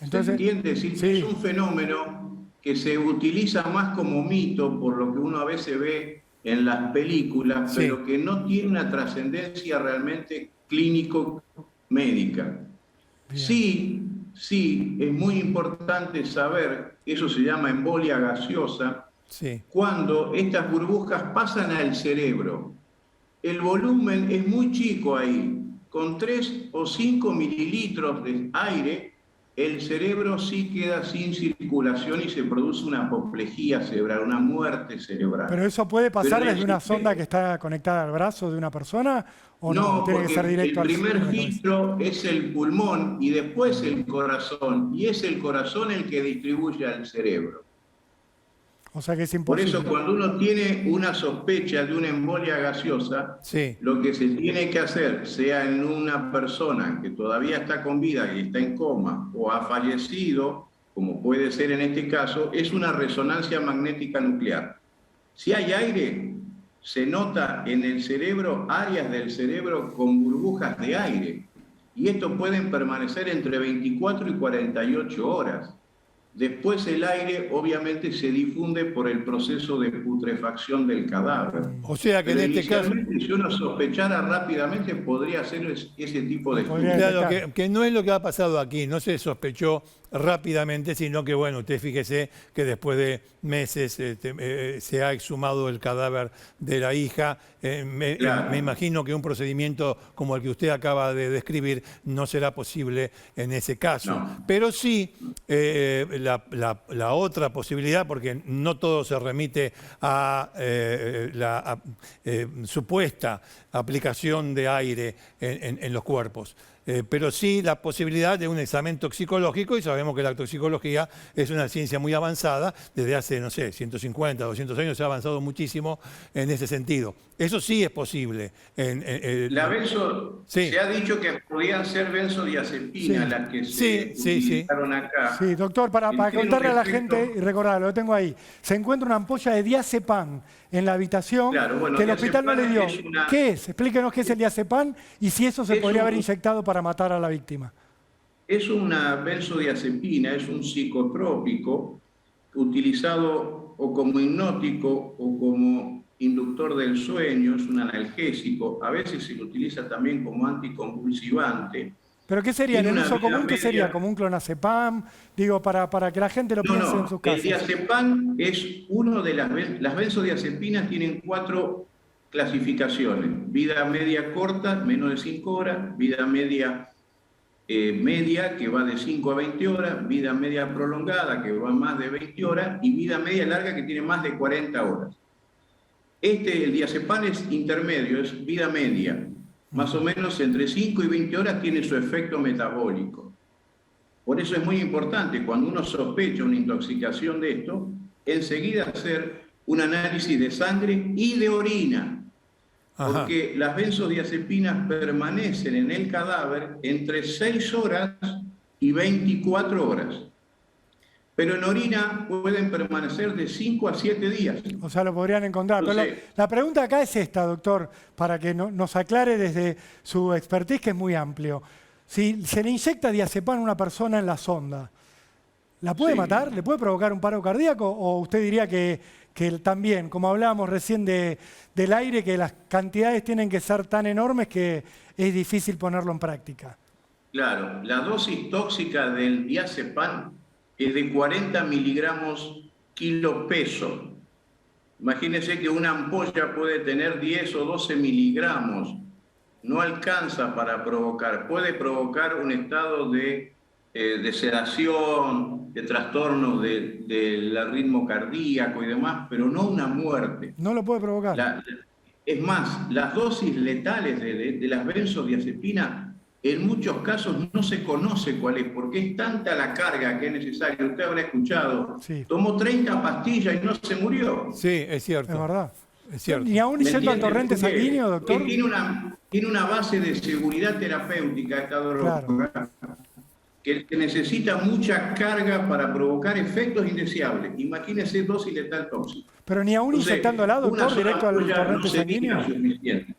Entonces,
¿Se entiende? Es decir,
sí.
es un fenómeno que se utiliza más como mito, por lo que uno a veces ve en las películas,
Sí.
pero que no tiene una trascendencia realmente clínico-médica. Sí, es muy importante saber, eso se llama embolia gaseosa,
Sí.
cuando estas burbujas pasan al cerebro. El volumen es muy chico ahí, con 3 o 5 mililitros de aire, el cerebro sí queda sin circulación y se produce una apoplejía cerebral, una muerte cerebral.
¿Pero eso puede pasar
Pero
desde una
existe-
sonda que está conectada al brazo de una persona o no?
No,
Tiene que
porque
ser directo
el
al
primer
a la cabeza.
filtro es el pulmón y después el corazón, y es el corazón el que distribuye al cerebro.
O sea que es
Por
imposible.
eso, cuando uno tiene una sospecha de una embolia gaseosa,
Sí.
lo que se tiene que hacer, sea en una persona que todavía está con vida y está en coma o ha fallecido, como puede ser en este caso, es una resonancia magnética nuclear. Si hay aire, se nota en el cerebro áreas del cerebro con burbujas de aire. Y esto pueden permanecer entre 24 y 48 horas. Después el aire obviamente se difunde por el proceso de putrefacción del cadáver.
O sea que
Pero
en este caso...
inicialmente, si uno sospechara rápidamente, podría hacer ese tipo de
Podría
estudios.
Claro,
detectar.
que no es lo que ha pasado aquí, no se sospechó rápidamente, sino que, bueno, usted fíjese que después de meses se ha exhumado el cadáver de la hija.
Claro.
Me imagino que un procedimiento como el que usted acaba de describir no será posible en ese caso.
No.
Pero sí, la otra posibilidad, porque no todo se remite a la supuesta aplicación de aire en los cuerpos. Pero sí la posibilidad de un examen toxicológico, y sabemos que la toxicología es una ciencia muy avanzada, desde hace, no sé, 150, 200 años se ha avanzado muchísimo en ese sentido. Eso sí es posible. Sí.
Se ha dicho que podían ser benzodiazepinas
Sí.
las que se utilizaron acá.
Sí, doctor, para
Entiendo
contarle a la
perfecto.
gente y recordarlo, lo tengo ahí. Se encuentra una ampolla de diazepam en la habitación
Claro, bueno,
que el hospital no le dio.
diazepam es una-
¿Qué es? Explíquenos qué es el diazepam y si eso se
Es
podría
un-
haber inyectado para matar a la víctima.
Es una benzodiazepina, es un psicotrópico utilizado o como hipnótico o como inductor del sueño, es un analgésico, a veces se lo utiliza también como anticonvulsivante.
¿Pero qué sería? ¿En
Tiene
el
una
uso común
vida
qué sería?
media.
¿Como un clonazepam? Digo, para que la gente lo piense en sus
El
casas.
diazepam es uno de las benzodiazepinas tienen 4 clasificaciones: vida media corta, menos de 5 horas; vida media media, que va de 5 a 20 horas; vida media prolongada, que va más de 20 horas; y vida media larga, que tiene más de 40 horas. El diazepam es intermedio, es vida media. Más o menos entre 5 y 20 horas tiene su efecto metabólico. Por eso es muy importante, cuando uno sospecha una intoxicación de esto, enseguida hacer un análisis de sangre y de orina.
Ajá.
Porque las benzodiazepinas permanecen en el cadáver entre 6 horas y 24 horas. Pero en orina pueden permanecer de 5 a 7 días.
O sea, lo podrían encontrar. Pero
Entonces-
la pregunta acá es esta, doctor, para que nos aclare desde su expertise, que es muy amplio. Si se le inyecta diazepam a una persona en la sonda, ¿la puede
Sí.
matar? ¿Le puede provocar un paro cardíaco? ¿O usted diría que también, como hablábamos recién del aire, que las cantidades tienen que ser tan enormes que es difícil ponerlo en práctica?
Claro, la dosis tóxica del diazepam es de 40 miligramos kilo peso. Imagínense que una ampolla puede tener 10 o 12 miligramos. No alcanza para provocar. Puede provocar un estado de sedación, de trastornos del ritmo cardíaco y demás, pero no una muerte.
No lo puede provocar.
Es más, las dosis letales de las benzodiazepinas en muchos casos no se conoce cuál es, porque es tanta la carga que es necesaria. Usted habrá escuchado,
Sí.
tomó 30 pastillas y no se murió.
Sí, es cierto.
Es verdad.
Es cierto.
Ni aún
¿Me
yendo al
entiende?
torrente
Porque
sanguíneo, doctor.
tiene una base de seguridad terapéutica esta droga,
Claro.
que necesita mucha carga para provocar efectos indeseables. Imagínese dosis letal tóxica.
Pero ni aún
Entonces,
inyectándola,
una
doctor,
sola
directo al
ampolla
torrente
no sería
sanguíneo.
suficiente.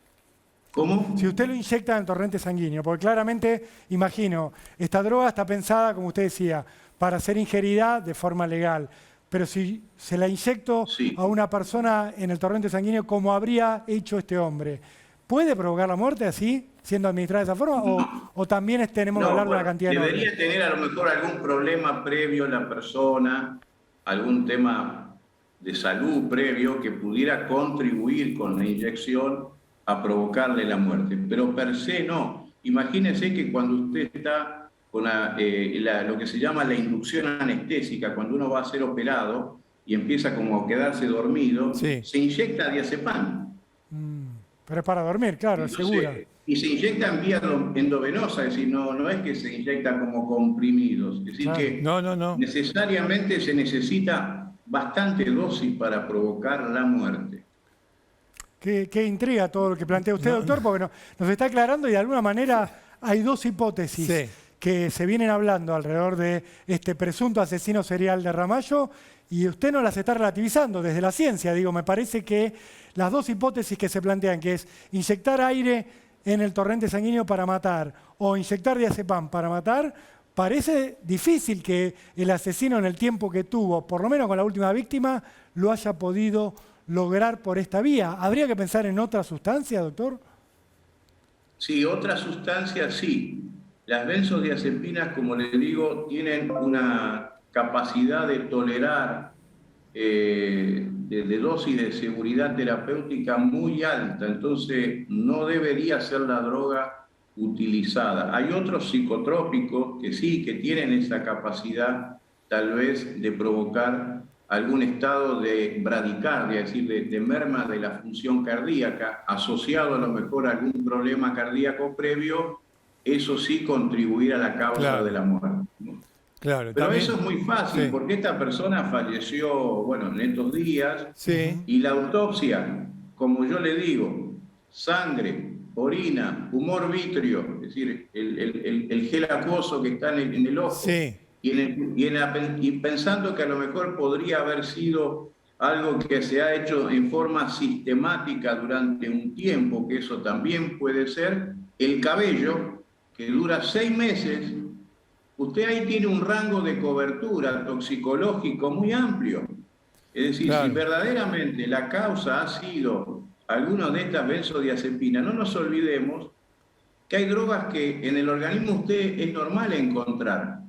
¿Cómo?
Si usted lo inyecta en el torrente sanguíneo, porque claramente, imagino, esta droga está pensada, como usted decía, para ser ingerida de forma legal. Pero si se la inyecto
Sí.
a una persona en el torrente sanguíneo, como habría hecho este hombre, ¿puede provocar la muerte así, siendo administrada de esa forma? ¿O también tenemos que hablar de una cantidad
debería
enorme?
tener a lo mejor algún problema previo la persona, algún tema de salud previo que pudiera contribuir con la inyección a provocarle la muerte, pero per se no. Imagínese que cuando usted está con lo que se llama la inducción anestésica, cuando uno va a ser operado y empieza como a quedarse dormido,
Sí.
se inyecta diazepam.
Pero es para dormir, claro, es
Entonces,
segura.
y se inyecta en vía endovenosa, es decir, no es que se inyecta como comprimidos, es decir,
Claro.
que
No.
necesariamente se necesita bastante dosis para provocar la muerte.
Qué intriga todo lo que plantea usted, doctor, porque nos está aclarando y de alguna manera hay dos hipótesis
Sí.
que se vienen hablando alrededor de este presunto asesino serial de Ramallo y usted no las está relativizando desde la ciencia. Digo, me parece que las dos hipótesis que se plantean, que es inyectar aire en el torrente sanguíneo para matar o inyectar diazepam para matar, parece difícil que el asesino en el tiempo que tuvo, por lo menos con la última víctima, lo haya podido lograr por esta vía. ¿Habría que pensar en otra sustancia, doctor?
Sí, otras sustancias sí. Las benzodiazepinas, como les digo, tienen una capacidad de tolerar de dosis de seguridad terapéutica muy alta, entonces no debería ser la droga utilizada. Hay otros psicotrópicos que sí, que tienen esa capacidad tal vez de provocar algún estado de bradicardia, es decir, de merma de la función cardíaca, asociado a lo mejor a algún problema cardíaco previo, eso sí contribuir a la causa
Claro.
de la muerte, ¿no?
Claro,
Pero
también-
eso es muy fácil,
sí.
porque esta persona falleció, bueno, en estos días,
Sí.
y la autopsia, como yo le digo, sangre, orina, humor vítreo, es decir, el gel acuoso que está en el ojo,
Sí.
y pensando que a lo mejor podría haber sido algo que se ha hecho en forma sistemática durante un tiempo, que eso también puede ser, el cabello, que dura 6 meses, usted ahí tiene un rango de cobertura toxicológico muy amplio. Es decir,
Claro.
si verdaderamente la causa ha sido alguna de estas benzodiazepinas, no nos olvidemos que hay drogas que en el organismo usted es normal encontrar.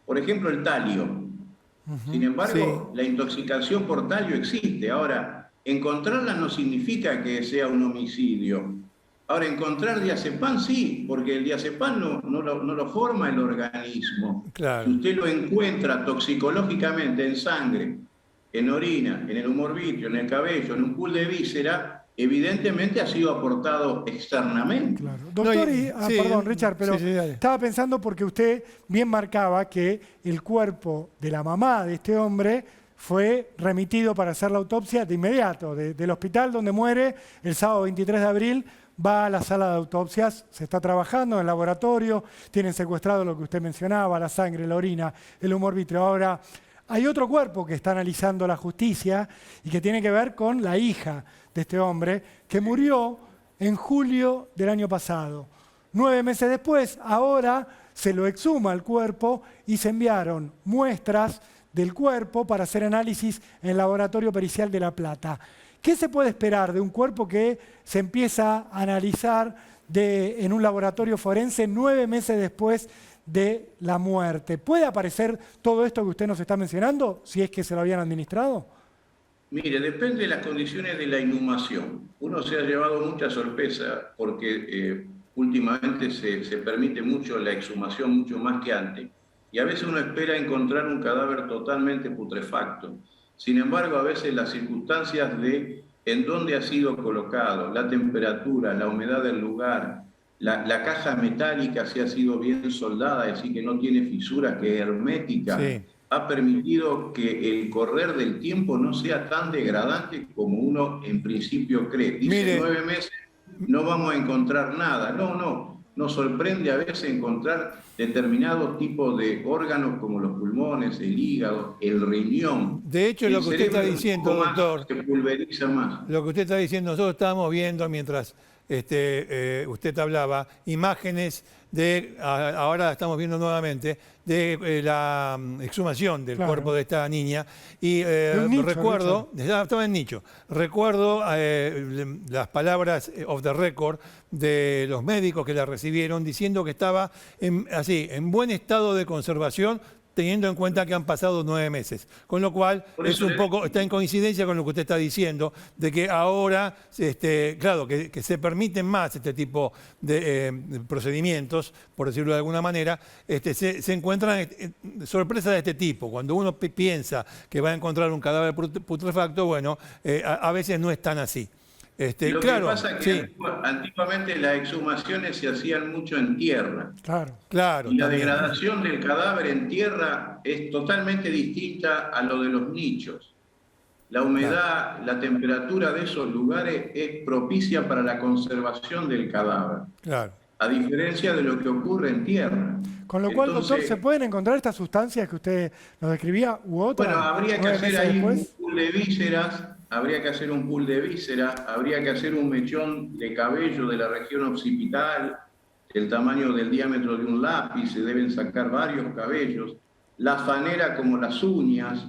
Por ejemplo, el talio. Sin embargo, la intoxicación por talio existe. Ahora, encontrarla no significa que sea un homicidio. Ahora, encontrar diazepam sí, porque el diazepam no lo forma el organismo.
Claro.
Si usted lo encuentra toxicológicamente en sangre, en orina, en el humor vítreo, en el cabello, en un pool de víscera, evidentemente ha sido aportado externamente.
Claro. Doctor,
No, sí,
perdón, Richard, pero
sí, dale.
estaba pensando porque usted bien marcaba que el cuerpo de la mamá de este hombre fue remitido para hacer la autopsia de inmediato, del hospital donde muere el sábado 23 de abril, va a la sala de autopsias, se está trabajando en el laboratorio, tienen secuestrado lo que usted mencionaba, la sangre, la orina, el humor vítreo. Ahora, hay otro cuerpo que está analizando la justicia y que tiene que ver con la hija de este hombre, que murió en julio del año pasado. 9 meses después, ahora se lo exhuma el cuerpo y se enviaron muestras del cuerpo para hacer análisis en el laboratorio pericial de La Plata. ¿Qué se puede esperar de un cuerpo que se empieza a analizar en un laboratorio forense 9 meses después de la muerte? ¿Puede aparecer todo esto que usted nos está mencionando, si es que se lo habían administrado?
Mire, depende de las condiciones de la inhumación. Uno se ha llevado mucha sorpresa porque últimamente se permite mucho la exhumación, mucho más que antes. Y a veces uno espera encontrar un cadáver totalmente putrefacto. Sin embargo, a veces las circunstancias de en dónde ha sido colocado, la temperatura, la humedad del lugar, la caja metálica si ha sido bien soldada, es decir, que no tiene fisuras, que es hermética,
Sí.
ha permitido que el correr del tiempo no sea tan degradante como uno en principio cree. Dice,
Mire,
9 meses no vamos a encontrar nada. No. Nos sorprende a veces encontrar determinados tipos de órganos como los pulmones, el hígado, el riñón.
de hecho, lo que usted está diciendo, doctor,
Se pulveriza más.
lo que usted está diciendo, nosotros estábamos viendo mientras usted hablaba, imágenes de, ahora estamos viendo nuevamente, de la exhumación del
Claro.
cuerpo de esta niña. Y
un nicho,
recuerdo, estaba en nicho, recuerdo las palabras off the record de los médicos que la recibieron diciendo que estaba en buen estado de conservación, teniendo en cuenta que han pasado 9 meses. Con lo cual,
Por
es
eso
un
le-
poco, está en coincidencia con lo que usted está diciendo, de que ahora, claro, que se permiten más este tipo de procedimientos, por decirlo de alguna manera, se encuentran sorpresas de este tipo. Cuando uno piensa que va a encontrar un cadáver putrefacto, bueno, a veces no es tan así.
Lo
Claro,
que pasa es
sí,
que antiguamente las exhumaciones se hacían mucho en tierra.
Claro.
claro.
Y la
también.
degradación del cadáver en tierra es totalmente distinta a lo de los nichos. La humedad, la temperatura de esos lugares es propicia para la conservación del cadáver,
Claro.
a diferencia de lo que ocurre en tierra.
Con lo cual, doctor,
Entonces,
¿se pueden encontrar estas sustancias que usted nos describía u otras?
bueno, habría que
9
hacer
meses
ahí
después?
un pool de vísceras, habría que hacer un pool de vísceras, habría que hacer un mechón de cabello de la región occipital, el tamaño del diámetro de un lápiz, se deben sacar varios cabellos, la fanera como las uñas.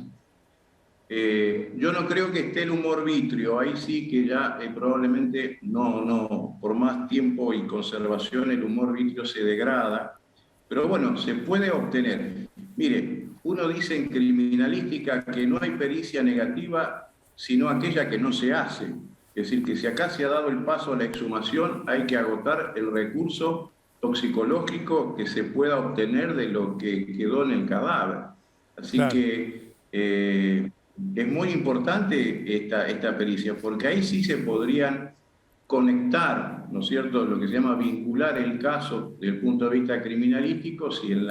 Yo no creo que esté el humor vítreo, ahí sí que ya probablemente no, por más tiempo y conservación el humor vítreo se degrada, pero bueno, se puede obtener. Mire, uno dice en criminalística que no hay pericia negativa sino aquella que no se hace. Es decir, que si acá se ha dado el paso a la exhumación, hay que agotar el recurso toxicológico que se pueda obtener de lo que quedó en el cadáver. Así
Claro.
que es muy importante esta pericia, porque ahí sí se podrían conectar, ¿no es cierto?, lo que se llama vincular el caso desde el punto de vista criminalístico, si en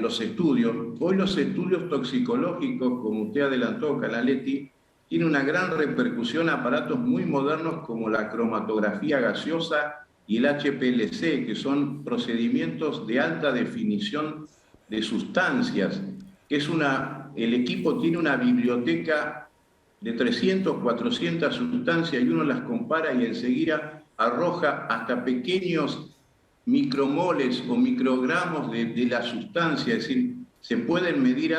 los estudios. Hoy los estudios toxicológicos, como usted adelantó, Canaletti, tiene una gran repercusión a aparatos muy modernos como la cromatografía gaseosa y el HPLC, que son procedimientos de alta definición de sustancias, que es el equipo tiene una biblioteca de 300, 400 sustancias y uno las compara y enseguida arroja hasta pequeños micromoles o microgramos de la sustancia, es decir, se pueden medir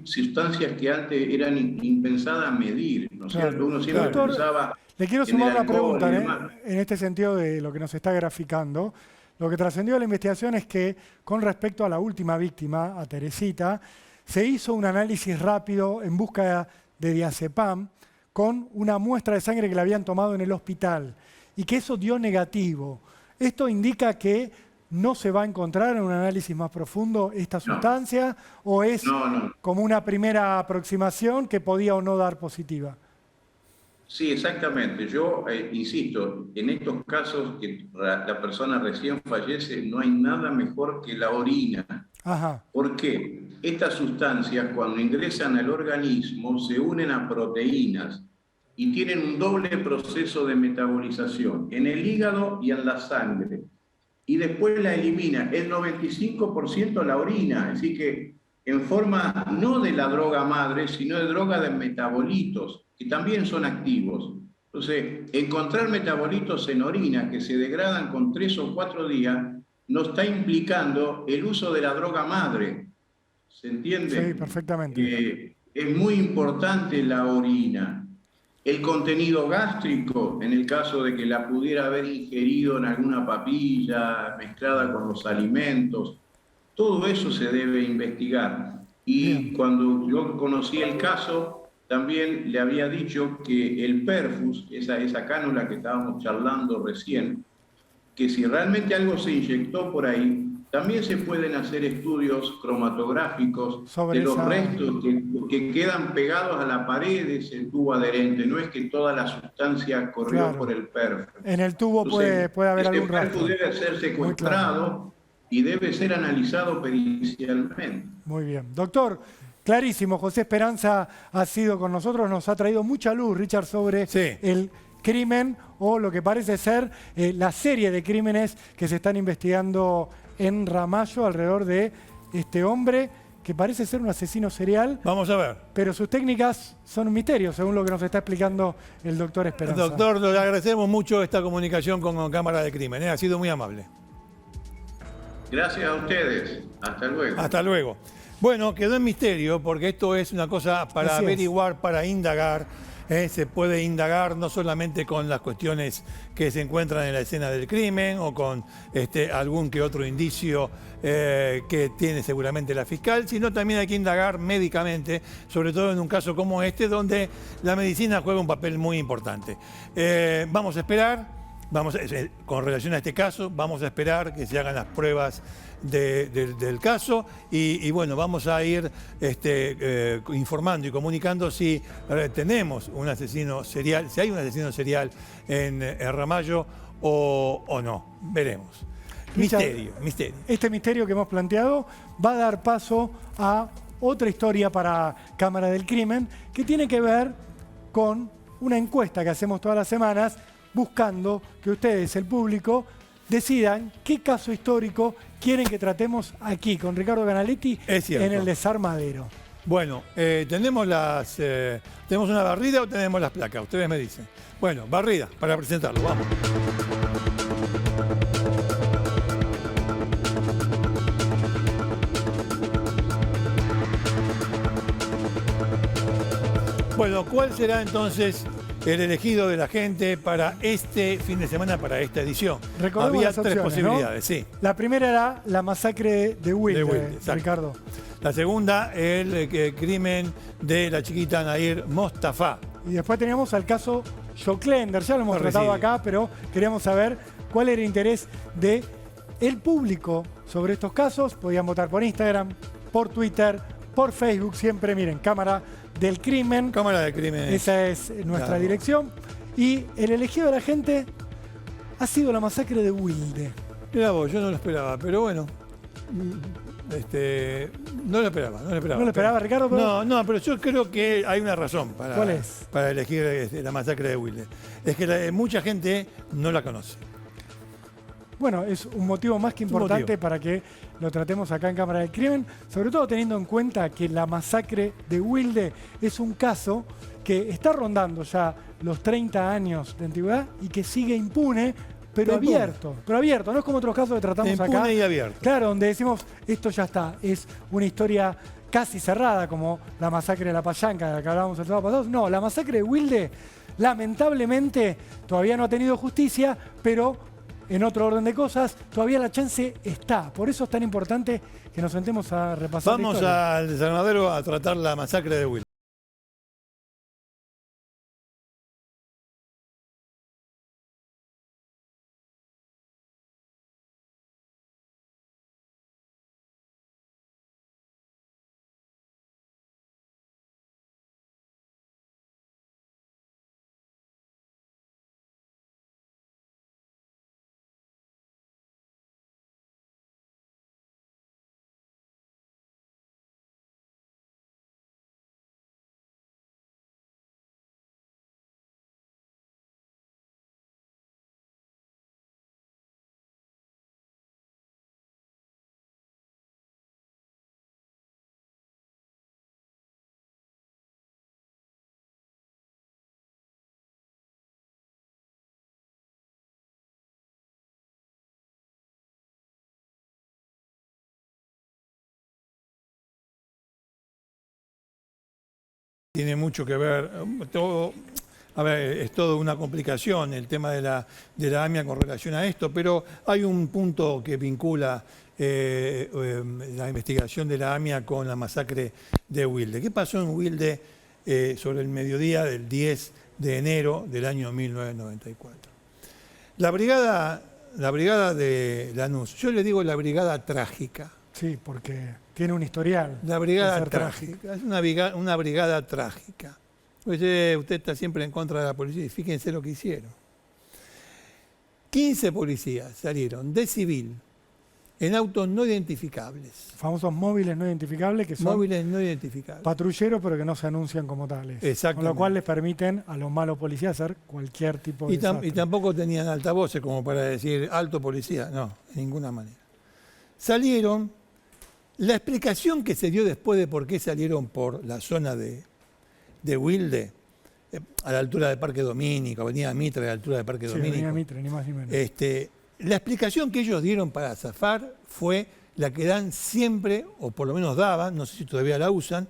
sustancias que antes eran impensadas medir, ¿no es cierto? Uno siempre
Doctor,
pensaba
le quiero
en
sumar
el
una
alcohol
pregunta
y demás.
en este sentido de lo que nos está graficando. Lo que trascendió de la investigación es que con respecto a la última víctima, a Teresita, se hizo un análisis rápido en busca de diazepam con una muestra de sangre que le habían tomado en el hospital y que eso dio negativo. Esto indica que no se va a encontrar en un análisis más profundo esta sustancia o es como una primera aproximación que podía o no dar positiva.
Sí, exactamente. Yo insisto, en estos casos que la persona recién fallece, no hay nada mejor que la orina.
Ajá.
¿Por qué? Estas sustancias, cuando ingresan al organismo, se unen a proteínas y tienen un doble proceso de metabolización en el hígado y en la sangre. Y después la elimina el 95% la orina, así que en forma no de la droga madre, sino de droga de metabolitos, que también son activos. Entonces, encontrar metabolitos en orina que se degradan con 3 o 4 días, no está implicando el uso de la droga madre. ¿Se entiende?
Sí, perfectamente.
Es muy importante la orina. El contenido gástrico, en el caso de que la pudiera haber ingerido en alguna papilla, mezclada con los alimentos, todo eso se debe investigar. Y cuando yo conocí el caso, también le había dicho que el perfus, esa cánula que estábamos charlando recién, que si realmente algo se inyectó por ahí, También se pueden hacer estudios cromatográficos
Sobre
de los
esa-
restos que quedan pegados a la pared de ese tubo adherente. No es que toda la sustancia corrió
Claro.
por el perfo.
En el tubo
Entonces,
puede haber
ese
algún
perfo
rastro.
debe ser
Muy
secuestrado y debe ser analizado pericialmente.
Muy bien. Doctor, clarísimo, José Esperanza ha sido con nosotros, nos ha traído mucha luz, Richard, sobre
Sí.
el crimen o lo que parece ser la serie de crímenes que se están investigando en Ramallo alrededor de este hombre que parece ser un asesino serial,
Vamos a ver.
pero sus técnicas son un misterio, según lo que nos está explicando el doctor Esperanza.
Doctor, le agradecemos mucho esta comunicación con Cámara de Crimen. Ha sido muy amable.
Gracias a ustedes. Hasta luego.
Hasta luego. Bueno, quedó en misterio porque esto es una cosa para
Así es.
averiguar, para indagar. Se puede indagar no solamente con las cuestiones que se encuentran en la escena del crimen o con algún que otro indicio que tiene seguramente la fiscal, sino también hay que indagar médicamente, sobre todo en un caso como este, donde la medicina juega un papel muy importante. Vamos a esperar. Con relación a este caso, vamos a esperar que se hagan las pruebas del caso y bueno, vamos a ir informando y comunicando si tenemos un asesino serial, si hay un asesino serial en Ramallo o no. Veremos.
Richard,
Misterio.
Este misterio que hemos planteado va a dar paso a otra historia para Cámara del Crimen que tiene que ver con una encuesta que hacemos todas las semanas buscando que ustedes, el público, decidan qué caso histórico quieren que tratemos aquí con Ricardo Ganaletti
Es cierto.
en el desarmadero.
Bueno, ¿tenemos una barrida o tenemos las placas? Ustedes me dicen. Bueno, barrida, para presentarlo, vamos. Bueno, ¿cuál será entonces el elegido de la gente para este fin de semana, para esta edición?
Recordemos
Había
las
tres
opciones,
posibilidades,
¿no?
sí.
La primera era la masacre de Wilde,
exacto.
Ricardo.
La segunda, el crimen de la chiquita Nair Mostafa.
Y después teníamos al caso Joclender, ya lo hemos tratado
Parricidio.
acá, pero queríamos saber cuál era el interés de el público sobre estos casos. Podían votar por Instagram, por Twitter, por Facebook, siempre, miren, Cámara del Crimen.
Cámara de Crimen.
Esa es nuestra
Claro.
dirección. Y el elegido de la gente ha sido la masacre de Wilde.
Mirá vos, yo no lo esperaba, pero bueno. No lo esperaba.
¿No lo esperaba, Ricardo? Pero-
No, pero yo creo que hay una razón
¿Cuál es?
para elegir la masacre de Wilde. Es que mucha gente no la conoce.
Bueno, es un motivo más que
Un
importante
motivo.
para que lo tratemos acá en Cámara del Crimen, sobre todo teniendo en cuenta que la masacre de Wilde es un caso que está rondando ya los 30 años de antigüedad y que sigue impune, pero
Impune.
abierto. Pero abierto, no es como otros casos que tratamos
Impune
acá.
y abierto.
Claro, donde decimos, esto ya está, es una historia casi cerrada, como la masacre de la Payanca, de la que hablábamos el sábado pasado. No, la masacre de Wilde, lamentablemente, todavía no ha tenido justicia, pero en otro orden de cosas, todavía la chance está. Por eso es tan importante que nos sentemos a repasar la
Vamos
historia.
al desarmadero a tratar la masacre de Wilde. Tiene mucho que ver, es toda una complicación el tema de la AMIA con relación a esto, pero hay un punto que vincula la investigación de la AMIA con la masacre de Wilde. ¿Qué pasó en Wilde sobre el mediodía del 10 de enero del año 1994? La brigada la brigada de Lanús, yo le digo la brigada trágica.
Sí, porque tiene un historial.
La
de
brigada
ser
trágica, es una brigada trágica. Oye, usted está siempre en contra de la policía y fíjense lo que hicieron. 15 policías salieron de civil en autos no identificables.
Famosos móviles no identificables que son
Móviles no identificables.
patrulleros pero que no se anuncian como tales.
Exactamente.
Con lo cual les permiten a los malos policías hacer cualquier tipo de desastre.
Y tampoco tenían altavoces como para decir alto policía, no, de ninguna manera. Salieron, la explicación que se dio después de por qué salieron por la zona de Wilde, a la altura del Parque Domínico, Avenida Mitre, a la altura del Parque
Sí,
Domínico.
Avenida Mitre, ni más ni menos.
La explicación que ellos dieron para zafar fue la que dan siempre, o por lo menos daban, no sé si todavía la usan,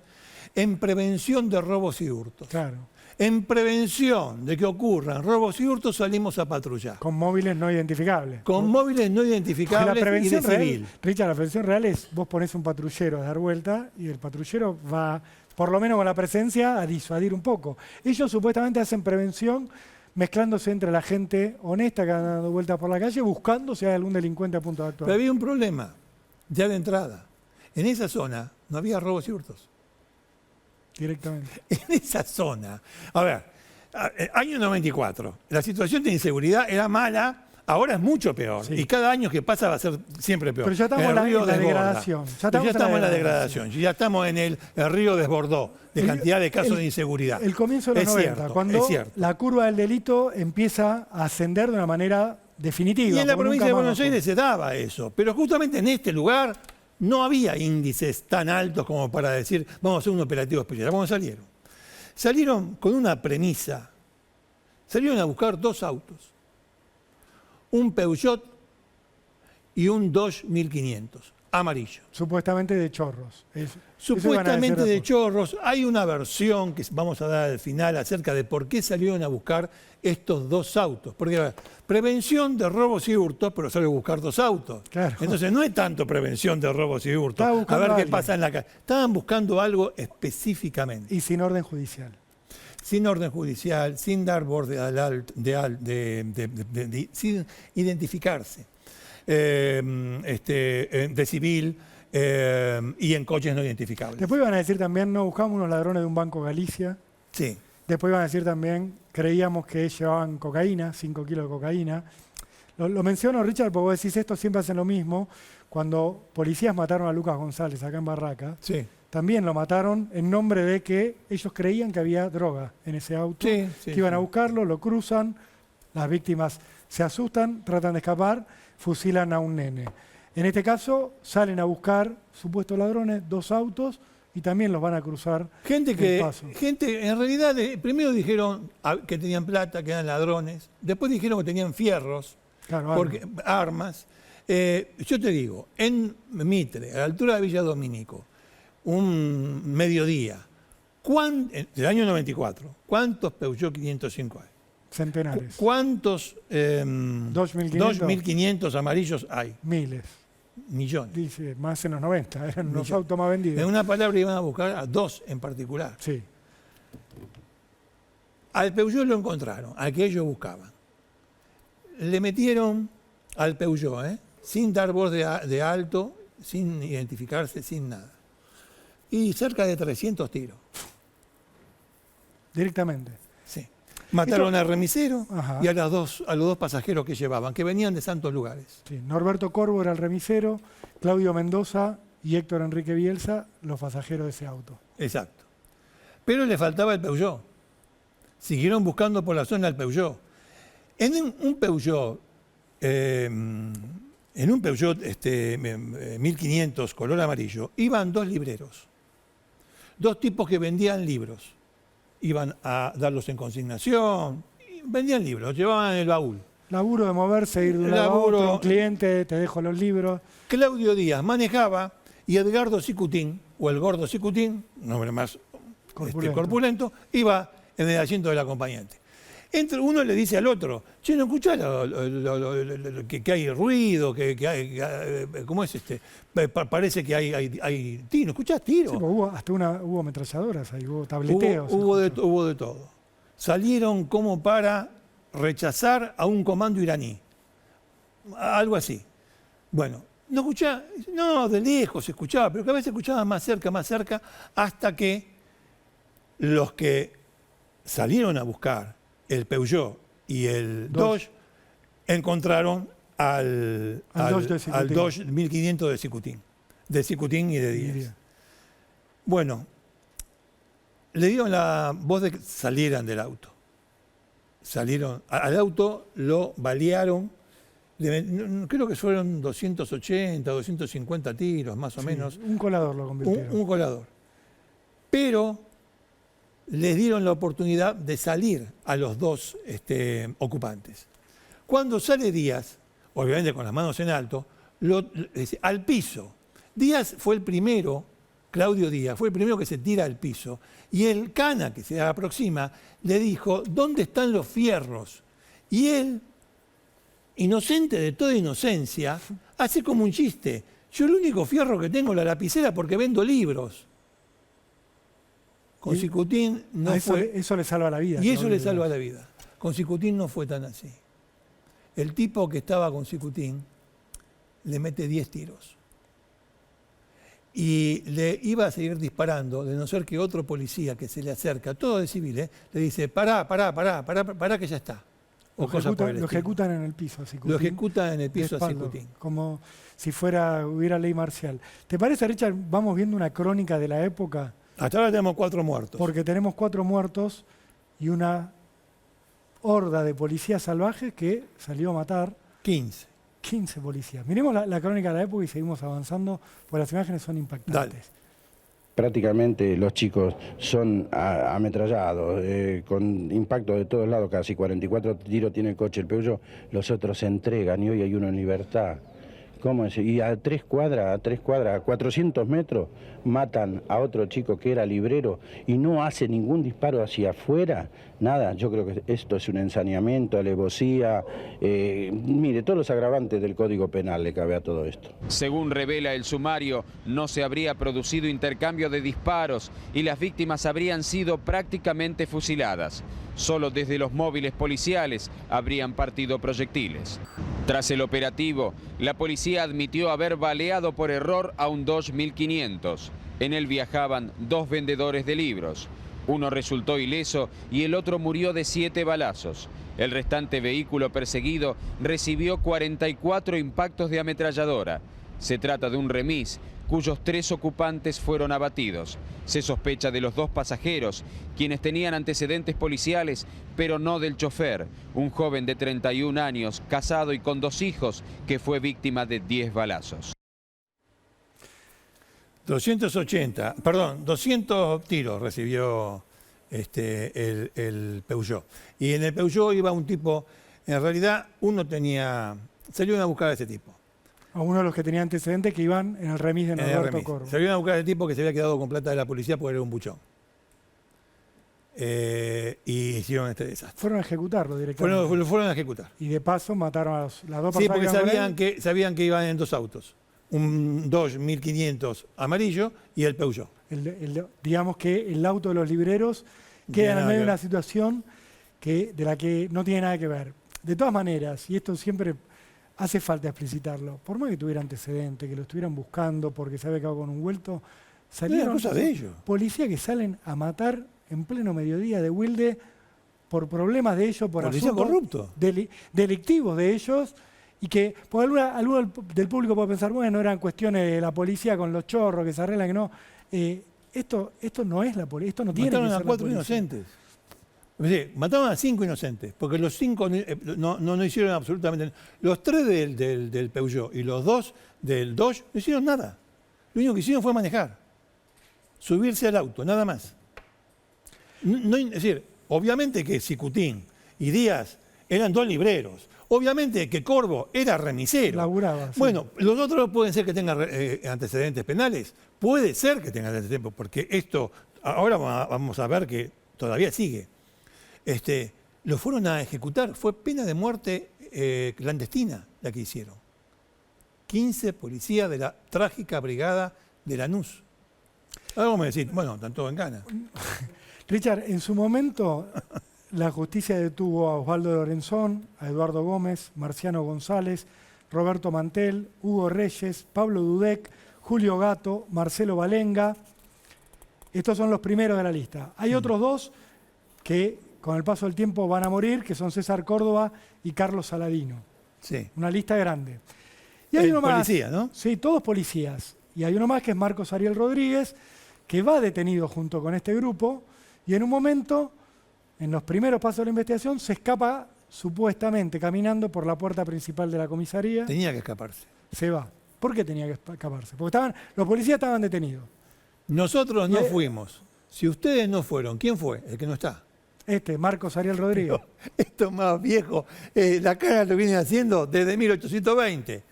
en prevención de robos y hurtos.
Claro.
En prevención de que ocurran robos y hurtos salimos a patrullar.
Con móviles no identificables.
Con móviles no
Porque
identificables
la
y de
prevención real,
civil.
Richard, la prevención real es vos ponés un patrullero a dar vuelta y el patrullero va, por lo menos con la presencia, a disuadir un poco. Ellos supuestamente hacen prevención mezclándose entre la gente honesta que anda dando vueltas por la calle, buscando si hay algún delincuente a punto de actuar.
Pero había un problema, ya de entrada. En esa zona no había robos y hurtos.
Directamente.
En esa zona. A ver, año 94, la situación de inseguridad era mala, ahora es mucho peor.
Sí.
Y cada año que pasa va a ser siempre peor.
Pero ya estamos
El
en
río
la
desborda.
degradación.
Ya estamos en la degradación. Ya estamos en el río desbordó de cantidad de casos de inseguridad.
El comienzo de los 90,
cierto,
cuando
es cierto.
la curva del delito empieza a ascender de una manera definitiva.
Y en la
como
provincia
nunca
de
más
Buenos
bajó.
Aires se daba eso. Pero justamente en este lugar no había índices tan altos como para decir, vamos a hacer un operativo especial. ¿Cómo salieron? Salieron con una premisa. Salieron a buscar 2 autos. Un Peugeot y un Dodge 1500, amarillo.
Supuestamente de chorros. Eso iban a
Supuestamente
decir
de
después.
chorros. Hay una versión que vamos a dar al final acerca de por qué salieron a buscar estos 2 autos. Porque a ver, prevención de robos y hurtos, pero salió a buscar 2 autos.
Claro.
Entonces no es tanto prevención de robos y hurtos.
Estaba
A
buscando
ver
a
qué
alguien.
pasa en la calle. Estaban buscando algo específicamente.
Y sin orden judicial.
Sin orden judicial, sin dar borde sin identificarse, de civil y en coches no identificables.
Después iban a decir también, no, buscamos unos ladrones de un banco Galicia.
Sí,
Después iban a decir también, creíamos que llevaban cocaína, 5 kilos de cocaína. Lo menciono, Richard, porque vos decís esto, siempre hacen lo mismo. Cuando policías mataron a Lucas González acá en Barraca,
sí.
también lo mataron en nombre de que ellos creían que había droga en ese auto,
Sí, sí,
que iban a
sí.
buscarlo, lo cruzan, las víctimas se asustan, tratan de escapar, fusilan a un nene. En este caso, salen a buscar supuestos ladrones, 2 autos, y también los van a cruzar
Gente
el paso.
en realidad, primero dijeron que tenían plata, que eran ladrones, después dijeron que tenían fierros,
Claro,
porque, armas. Yo te digo, en Mitre, a la altura de Villa Domínico, un mediodía, del año 94, ¿cuántos Peugeot 505 hay?
centenares,
¿Cuántos
2.500.
2.500 amarillos hay?
miles.
Millones.
Dice, más en los 90, eran los
Millones.
autos más vendidos.
En una palabra iban a buscar a 2 en particular.
Sí,
Al Peugeot lo encontraron, al que ellos buscaban. Le metieron al Peugeot, sin dar voz de alto, sin identificarse, sin nada. Y cerca de 300 tiros.
directamente.
Sí. Mataron al remisero
Ajá.
y a los 2 pasajeros que llevaban, que venían de santos lugares.
Sí, Norberto Corvo era el remisero, Claudio Mendoza y Héctor Enrique Bielsa, los pasajeros de ese auto.
Exacto. Pero le faltaba el Peugeot. Siguieron buscando por la zona el Peugeot. En un Peugeot 1500 color amarillo, iban 2 libreros. 2 tipos que vendían libros. Iban a darlos en consignación, vendían libros, los llevaban en el baúl.
Laburo de moverse, ir de un lado a
Laburo-
otro, un cliente, te dejo los libros.
Claudio Díaz manejaba y Edgardo Cicutín, o el gordo Cicutín, nombre más corpulento, iba en el asiento del acompañante. Entre uno le dice al otro, che, ¿no escuchás que hay ruido, que hay, ¿cómo es este? Parece que hay tiro, ¿escuchás tiro?
Sí, porque hubo ametralladoras ahí, hubo tableteos.
Hubo de todo. Salieron como para rechazar a un comando iraní. algo así. Bueno, no escuchaba, no, de lejos se escuchaba, pero cada vez se escuchaba más cerca, hasta que los que salieron a buscar el Peugeot y el Dodge encontraron al Dodge 1500 de Cicutín y de Díaz. Bueno, le dieron la voz de que salieran del auto. Salieron al auto, lo balearon, creo que fueron 280, 250 tiros, más o menos.
Un colador lo convirtieron.
Un colador. Pero les dieron la oportunidad de salir a los dos ocupantes. Cuando sale Díaz, obviamente con las manos en alto, al piso. Díaz fue el primero, Claudio Díaz, fue el primero que se tira al piso. Y el cana que se aproxima le dijo, ¿dónde están los fierros? Y él, inocente de toda inocencia, hace como un chiste. Yo el único fierro que tengo es la lapicera porque vendo libros. Con Cicutín no fue...
Eso le salva la vida.
Y eso le salva la vida. Con Cicutín no fue tan así. El tipo que estaba con Cicutín le mete 10 tiros. Y le iba a seguir disparando, de no ser que otro policía que se le acerca, todo de civil, le dice, pará que ya está.
Lo ejecutan en el piso a Cicutín.
Lo ejecutan en el piso a Cicutín.
Como si hubiera ley marcial. ¿Te parece, Richard, vamos viendo una crónica de la época?
Hasta ahora tenemos 4 muertos.
Porque tenemos 4 muertos y una horda de policías salvajes que salió a matar 15 policías. Miremos la crónica de la época y seguimos avanzando, porque las imágenes son impactantes.
Dale.
Prácticamente los chicos son ametrallados, con impacto de todos lados, casi 44 tiros tiene el coche, el Peugeot, los otros se entregan y hoy hay uno en libertad. ¿Cómo es? Y a 3 cuadras, a 400 metros, matan a otro chico que era librero y no hace ningún disparo hacia afuera, nada. Yo creo que esto es un ensañamiento, alevosía, mire, todos los agravantes del Código Penal le cabe a todo esto.
Según revela el sumario, no se habría producido intercambio de disparos y las víctimas habrían sido prácticamente fusiladas. Solo desde los móviles policiales habrían partido proyectiles. Tras el operativo, la policía admitió haber baleado por error a un Dodge 1500. En él viajaban 2 vendedores de libros. Uno resultó ileso y el otro murió de 7 balazos. El restante vehículo perseguido recibió 44 impactos de ametralladora. Se trata de un remis cuyos 3 ocupantes fueron abatidos. Se sospecha de los 2 pasajeros, quienes tenían antecedentes policiales, pero no del chofer, un joven de 31 años, casado y con 2 hijos, que fue víctima de 10 balazos.
200 tiros recibió el Peugeot. Y en el Peugeot iba un tipo, en realidad salieron a buscar a ese tipo.
A uno de los que tenía antecedentes que iban en el remis de Norberto Corvo.
Salieron a buscar al tipo que se había quedado con plata de la policía porque era un buchón. Y hicieron este desastre.
Fueron a ejecutarlo directamente.
Lo fueron a ejecutar.
Y de paso mataron a las 2 personas.
Sí, porque sabían que iban en 2 autos. Un Dodge 1500 amarillo y el Peugeot.
Digamos que el auto de los libreros queda en el medio de una situación de la que no tiene nada que ver. De todas maneras, y esto siempre hace falta explicitarlo, por más que tuviera antecedentes, que lo estuvieran buscando porque se había quedado con un vuelto, salieron policías que salen a matar en pleno mediodía de Wilde por problemas de ellos, por asuntos
corruptos,
delictivos de ellos, y que por alguno del público puede pensar, bueno, eran cuestiones de la policía con los chorros que se arreglan, que no. Esto no es la policía, esto no tiene que ser la policía.
Mataron a 4 inocentes. Es decir, mataron a 5 inocentes, porque los 5 no hicieron absolutamente nada. Los 3 del Peugeot y los 2 del Dodge no hicieron nada. Lo único que hicieron fue manejar, subirse al auto, nada más. Es decir, obviamente que Cicutín y Díaz eran 2 libreros. Obviamente que Corvo era remisero.
Laburaba, sí.
Bueno, los otros pueden ser que tengan antecedentes penales. Puede ser que tengan antecedentes, porque esto, ahora vamos a ver que todavía sigue. Lo fueron a ejecutar, fue pena de muerte clandestina la que hicieron. 15 policías de la trágica brigada de Lanús. Ahora vamos a decir, bueno, están todos en gana.
Richard, en su momento la justicia detuvo a Osvaldo Lorenzón, a Eduardo Gómez, Marciano González, Roberto Mantel, Hugo Reyes, Pablo Dudek, Julio Gatto, Marcelo Balenga. Estos son los primeros de la lista. Hay otros dos que con el paso del tiempo van a morir, que son César Córdoba y Carlos Saladino.
Sí.
Una lista grande. Y hay uno más.
Policía, ¿no?
Sí, todos policías. Y hay uno más que es Marcos Ariel Rodríguez, que va detenido junto con este grupo y en un momento, en los primeros pasos de la investigación, se escapa supuestamente caminando por la puerta principal de la comisaría.
Tenía que escaparse.
Se va. ¿Por qué tenía que escaparse? Porque los policías estaban detenidos.
Nosotros no fuimos. Si ustedes no fueron, ¿quién fue? El que no está.
Marcos Ariel Rodríguez.
Esto es más viejo. La cara lo viene haciendo desde 1820.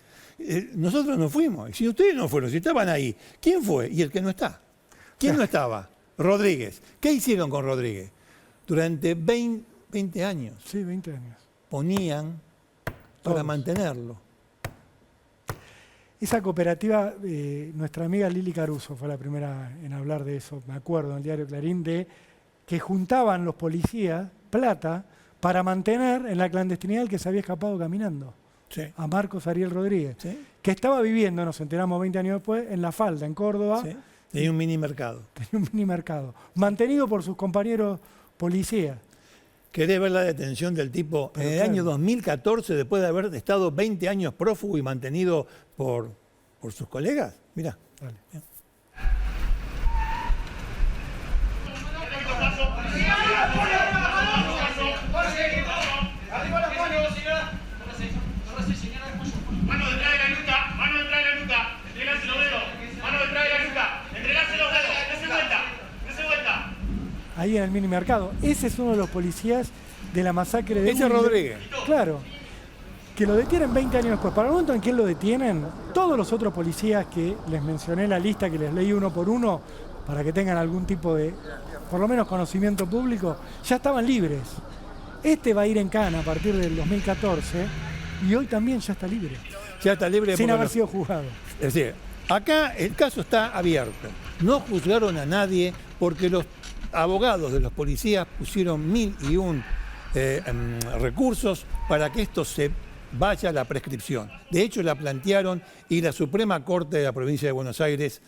Nosotros no fuimos. Y si ustedes no fueron, si estaban ahí, ¿quién fue? Y el que no está. ¿Quién no estaba? Rodríguez. ¿Qué hicieron con Rodríguez? Durante 20 años.
Sí, 20 años.
Ponían para mantenerlo.
Esa cooperativa, nuestra amiga Lili Caruso fue la primera en hablar de eso, me acuerdo, en el diario Clarín, de que juntaban los policías plata para mantener en la clandestinidad al que se había escapado caminando.
Sí.
A Marcos Ariel Rodríguez,
¿Sí?
que estaba viviendo, nos enteramos 20 años después, en La Falda, en Córdoba.
¿Sí? Tenía un mini mercado.
Tenía un mini mercado, mantenido por sus compañeros policías.
¿Querés ver la detención del tipo en el año 2014, después de haber estado 20 años prófugo y mantenido por sus colegas? Mirá.
Dale.
Mano detrás de la nuca, mano detrás de la nuca, entregase los dedos, mano detrás de la nuca, entregase los dedos, dese vuelta.
Ahí en el mini mercado. Ese es uno de los policías de la masacre de
Ese es Rodríguez.
Claro. Que lo detienen 20 años después. Para el momento en que lo detienen, todos los otros policías que les mencioné en la lista, que les leí uno por uno, para que tengan algún tipo de, por lo menos, conocimiento público, ya estaban libres. Este va a ir en cana a partir del 2014 y hoy también ya está libre.
Ya está libre
Sin
porque
haber sido juzgado.
Es decir, acá el caso está abierto. No juzgaron a nadie porque los abogados de los policías pusieron 1001 recursos para que esto se vaya a la prescripción. De hecho, la plantearon y la Suprema Corte de la Provincia de Buenos Aires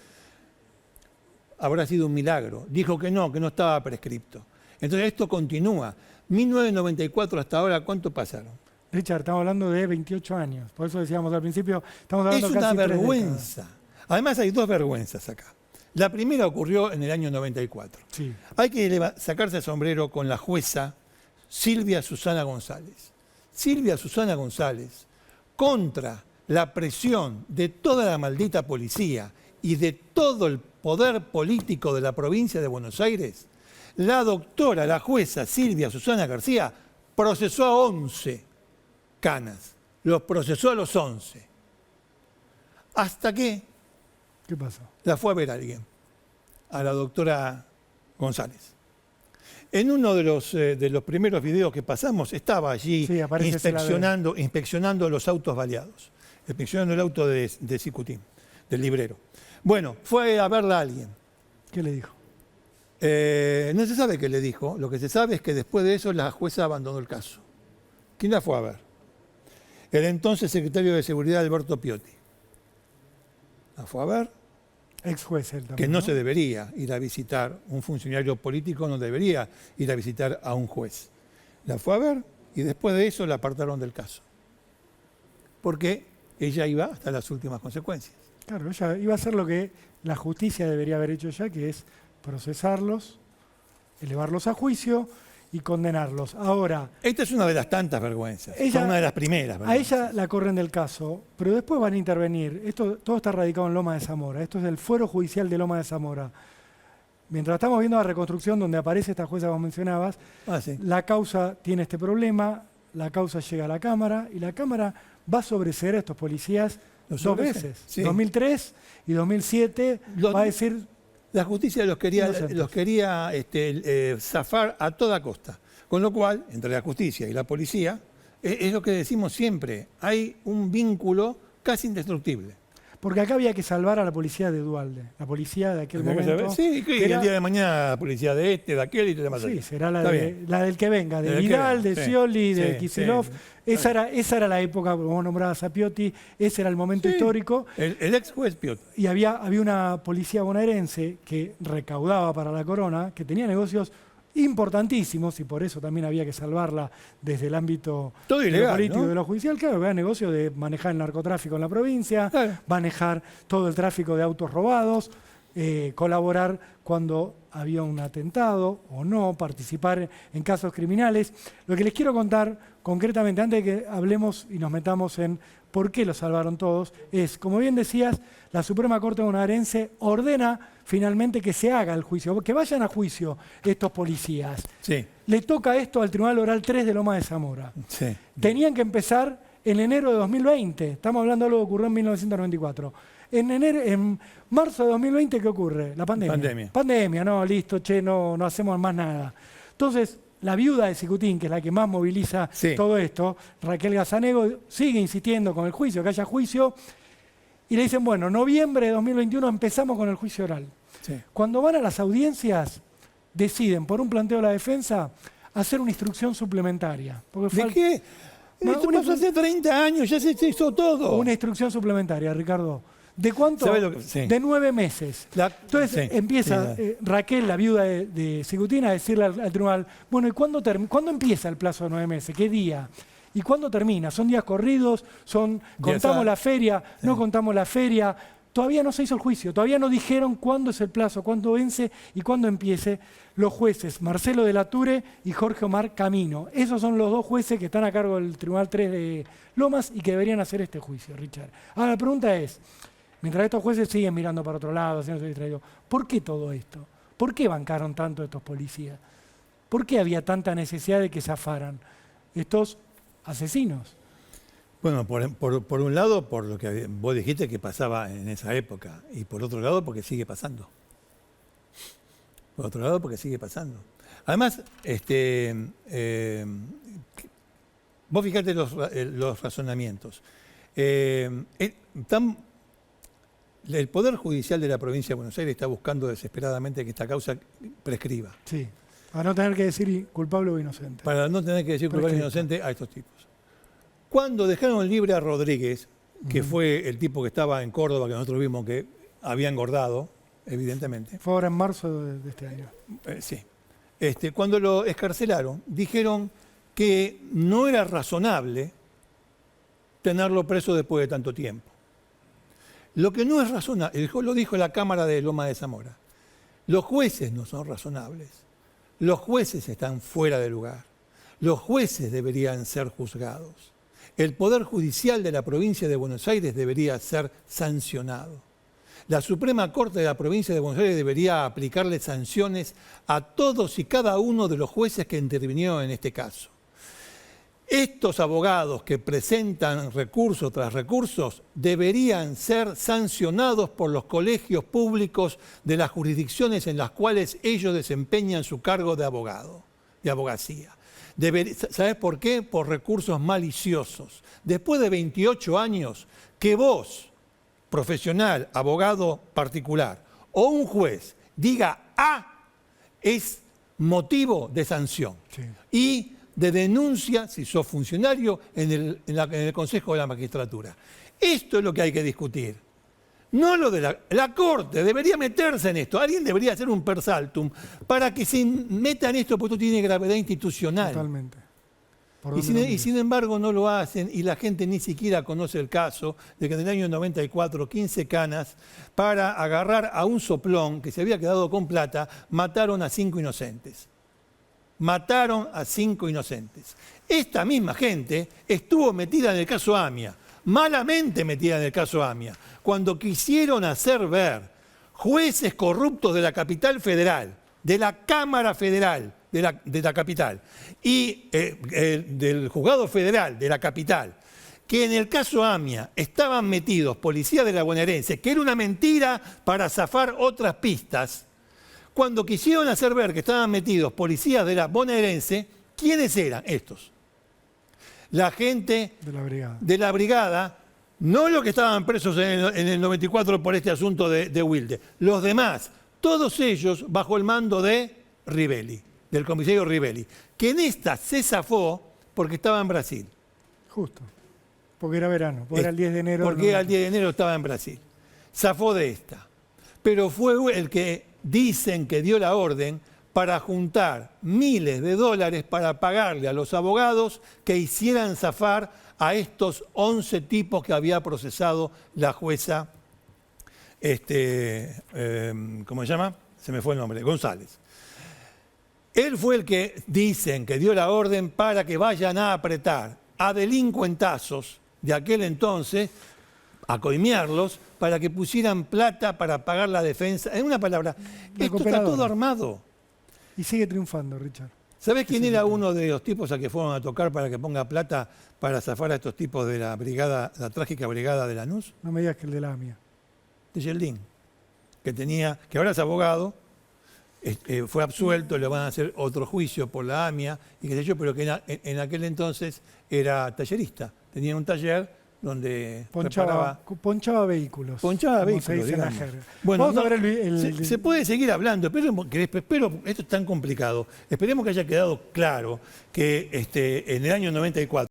habrá sido un milagro. Dijo que no estaba prescripto. Entonces esto continúa. 1994 hasta ahora, ¿cuánto pasaron?
Richard, estamos hablando de 28 años. Por eso decíamos al principio, estamos hablando
Es
casi
una
3 décadas.
vergüenza. Además hay dos vergüenzas acá. La primera ocurrió en el año 94.
Sí.
Hay que sacarse el sombrero con la jueza Silvia Susana González. Silvia Susana González, contra la presión de toda la maldita policía y de todo el poder político de la provincia de Buenos Aires, la doctora, la jueza Silvia Susana García, procesó a 11 canas. Los procesó a los 11. Hasta que
¿Qué pasó?
la fue a ver alguien, a la doctora González. En uno de los primeros videos que pasamos, estaba allí
Sí, aparece
inspeccionando los autos baleados, inspeccionando el auto de Cicutín, del librero. Bueno, fue a verla a alguien.
¿Qué le dijo?
No se sabe qué le dijo, lo que se sabe es que después de eso la jueza abandonó el caso. ¿Quién la fue a ver? El entonces secretario de Seguridad, Alberto Piotti. La fue a ver.
Ex juez él también,
Que no se debería ir a visitar, un funcionario político no debería ir a visitar a un juez. La fue a ver y después de eso la apartaron del caso. Porque ella iba hasta las últimas consecuencias.
Claro, ella iba a hacer lo que la justicia debería haber hecho ya, que es procesarlos, elevarlos a juicio y condenarlos. Ahora,
Esta es una de las tantas vergüenzas,
Ella-
una de las primeras
a
vergüenzas.
ella la corren del caso, pero después van a intervenir. Esto todo está radicado en Loma de Zamora. Esto es el fuero judicial de Loma de Zamora. Mientras estamos viendo la reconstrucción donde aparece esta jueza que vos mencionabas,
Sí.
la causa tiene este problema, la causa llega a la Cámara y la Cámara va a sobreseer a estos policías
¿Los
dos
sobresee?
veces.
Sí.
2003 y 2007 va a decir...
La justicia los quería
Inocentes.
zafar a toda costa. Con lo cual, entre la justicia y la policía, es lo que decimos siempre, hay un vínculo casi indestructible.
Porque acá había que salvar a la policía de Duhalde, la policía de aquel momento.
Sí, que el día de mañana la policía de de aquel y de demás.
Sí, será la del que venga, de Vidal, de Scioli, de Kicillof. Esa era la época, vos nombrabas a Piotti, ese era el momento histórico.
El ex juez Piotti.
Y había una policía bonaerense que recaudaba para la corona, que tenía negocios importantísimos, y por eso también había que salvarla desde el ámbito
todo ilegal,
de lo político,
¿no?
de lo judicial. Claro, había negocios de manejar el narcotráfico en la provincia, manejar todo el tráfico de autos robados, colaborar cuando había un atentado o no, participar en casos criminales. Lo que les quiero contar concretamente, antes de que hablemos y nos metamos en por qué lo salvaron todos, es, como bien decías, la Suprema Corte bonaerense ordena finalmente que se haga el juicio, que vayan a juicio estos policías.
Sí.
Le toca esto al Tribunal Oral 3 de Lomas de Zamora.
Sí.
Tenían que empezar en enero de 2020. Estamos hablando de algo que ocurrió en 1994. En marzo de 2020, ¿qué ocurre? La pandemia. Pandemia, no, listo, no hacemos más nada. Entonces, la viuda de Sicutín, que es la que más moviliza todo esto, Raquel Gazanego, sigue insistiendo con el juicio, que haya juicio, y le dicen, bueno, noviembre de 2021 empezamos con el juicio oral. Sí. Cuando van a las audiencias, deciden, por un planteo de la defensa, hacer una instrucción suplementaria.
¿De qué? Esto pasó hace 30 años, ya se hizo todo.
Una instrucción suplementaria, Ricardo. ¿De cuánto? De 9 meses. Entonces empieza Raquel, la viuda de Sicutín, a decirle al tribunal, bueno, ¿y cuándo empieza el plazo de 9 meses? ¿Qué día? ¿Y cuándo termina? ¿Son días corridos? ¿Contamos la feria? Sí. ¿No contamos la feria? Todavía no se hizo el juicio, todavía no dijeron cuándo es el plazo, cuándo vence y cuándo empiece. Los jueces Marcelo de la Ture y Jorge Omar Camino. Esos son los dos jueces que están a cargo del Tribunal 3 de Lomas y que deberían hacer este juicio, Richard. Ahora, la pregunta es, mientras estos jueces siguen mirando para otro lado, haciéndose distraídos, ¿por qué todo esto? ¿Por qué bancaron tanto estos policías? ¿Por qué había tanta necesidad de que zafaran estos asesinos?
Bueno, por un lado, por lo que vos dijiste que pasaba en esa época, y por otro lado, porque sigue pasando. Además, vos fijate los razonamientos. El Poder Judicial de la Provincia de Buenos Aires está buscando desesperadamente que esta causa prescriba.
Sí, para no tener que decir culpable o inocente.
Para no tener que decir culpable o inocente a estos tipos. Cuando dejaron libre a Rodríguez, que fue el tipo que estaba en Córdoba, que nosotros vimos que había engordado, evidentemente.
Fue ahora en marzo de este año.
Sí. Cuando lo escarcelaron, dijeron que no era razonable tenerlo preso después de tanto tiempo. Lo que no es razonable, lo dijo la Cámara de Lomas de Zamora, los jueces no son razonables, los jueces están fuera de lugar, los jueces deberían ser juzgados, el Poder Judicial de la Provincia de Buenos Aires debería ser sancionado, la Suprema Corte de la Provincia de Buenos Aires debería aplicarle sanciones a todos y cada uno de los jueces que intervinieron en este caso. Estos abogados que presentan recurso tras recursos deberían ser sancionados por los colegios públicos de las jurisdicciones en las cuales ellos desempeñan su cargo de abogado, de abogacía. ¿Sabés por qué? Por recursos maliciosos. Después de 28 años, que vos, profesional, abogado particular, o un juez diga A, es motivo de sanción. Sí. Y de denuncia, si sos funcionario, en el Consejo de la Magistratura. Esto es lo que hay que discutir. No lo de la Corte, debería meterse en esto. Alguien debería hacer un per saltum para que se meta en esto, porque esto tiene gravedad institucional.
Totalmente.
Y sin embargo no lo hacen y la gente ni siquiera conoce el caso de que en el año 94, 15 canas, para agarrar a un soplón que se había quedado con plata, mataron a 5 inocentes. Mataron a 5 inocentes. Esta misma gente estuvo metida en el caso AMIA, malamente metida en el caso AMIA, cuando quisieron hacer ver jueces corruptos de la capital federal, de la Cámara Federal de la capital y del Juzgado Federal de la capital, que en el caso AMIA estaban metidos policías de la bonaerense, que era una mentira para zafar otras pistas. Cuando quisieron hacer ver que estaban metidos policías de la bonaerense, ¿quiénes eran estos? La gente de la brigada No los que estaban presos en el 94 por este asunto de Wilde. Los demás, todos ellos bajo el mando de Rivelli, del comisario Rivelli, que en esta se zafó porque estaba en Brasil.
Justo. Porque era verano, porque era el 10 de enero.
Porque era el 10 de enero, estaba en Brasil. Zafó de esta. Pero fue el que dicen que dio la orden para juntar miles de dólares para pagarle a los abogados que hicieran zafar a estos 11 tipos que había procesado la jueza, ¿cómo se llama? Se me fue el nombre, González. Él fue el que dicen que dio la orden para que vayan a apretar a delincuentazos de aquel entonces, a coimearlos, para que pusieran plata para pagar la defensa. En una palabra, esto está todo armado.
Y sigue triunfando, Richard.
¿Sabés quién era uno de los tipos a que fueron a tocar para que ponga plata para zafar a estos tipos de la brigada, la trágica brigada de Lanús?
No me digas que el de la AMIA.
De Yeldín, que ahora es abogado, fue absuelto, le van a hacer otro juicio por la AMIA, y qué sé yo, pero que en aquel entonces era tallerista. Tenía un taller donde
ponchaba vehículos.
Ponchaba vehículos, digamos. Bueno,
vamos a ver
se puede seguir hablando, pero esto es tan complicado. Esperemos que haya quedado claro que en el año 94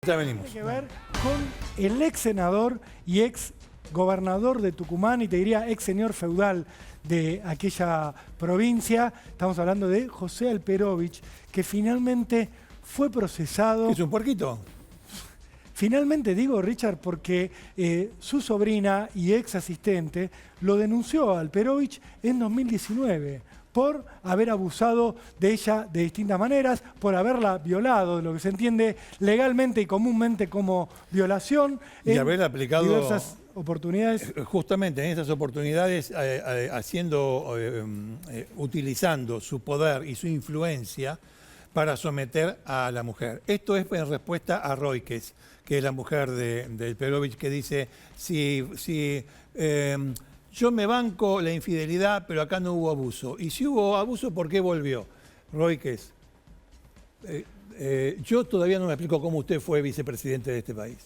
ya venimos.
Tiene que ver con el ex senador y ex gobernador de Tucumán, y te diría ex señor feudal de aquella provincia. Estamos hablando de José Alperovich, que finalmente fue procesado.
¿Es un puerquito?
Finalmente digo, Richard, porque su sobrina y ex asistente lo denunció a Alperovich en 2019 por haber abusado de ella de distintas maneras, por haberla violado, de lo que se entiende legalmente y comúnmente como violación.
Y haber aplicado
diversas oportunidades.
Justamente en esas oportunidades, utilizando su poder y su influencia para someter a la mujer. Esto es en respuesta a Roikes, que es la mujer de Alperovich, que dice, yo me banco la infidelidad, pero acá no hubo abuso. Y si hubo abuso, ¿por qué volvió? Roikes, yo todavía no me explico cómo usted fue vicepresidente de este país.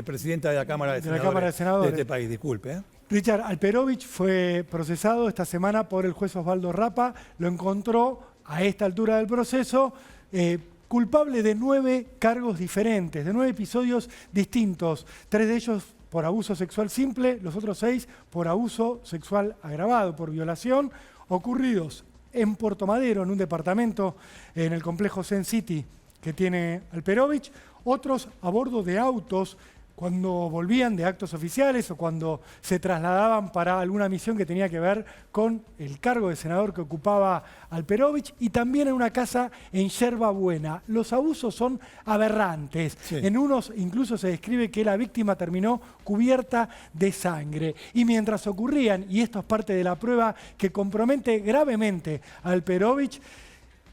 Presidenta de la Cámara de Senadores de este país, disculpe.
Richard, Alperovich fue procesado esta semana por el juez Osvaldo Rapa. Lo encontró a esta altura del proceso culpable de 9 cargos diferentes, de 9 episodios distintos. 3 de ellos por abuso sexual simple, los otros 6 por abuso sexual agravado, por violación, ocurridos en Puerto Madero, en un departamento en el complejo Zen City que tiene Alperovich, otros a bordo de autos cuando volvían de actos oficiales o cuando se trasladaban para alguna misión que tenía que ver con el cargo de senador que ocupaba Alperovich, y también en una casa en Yerba Buena. Los abusos son aberrantes. Sí. En unos incluso se describe que la víctima terminó cubierta de sangre. Y mientras ocurrían, y esto es parte de la prueba que compromete gravemente a Alperovich,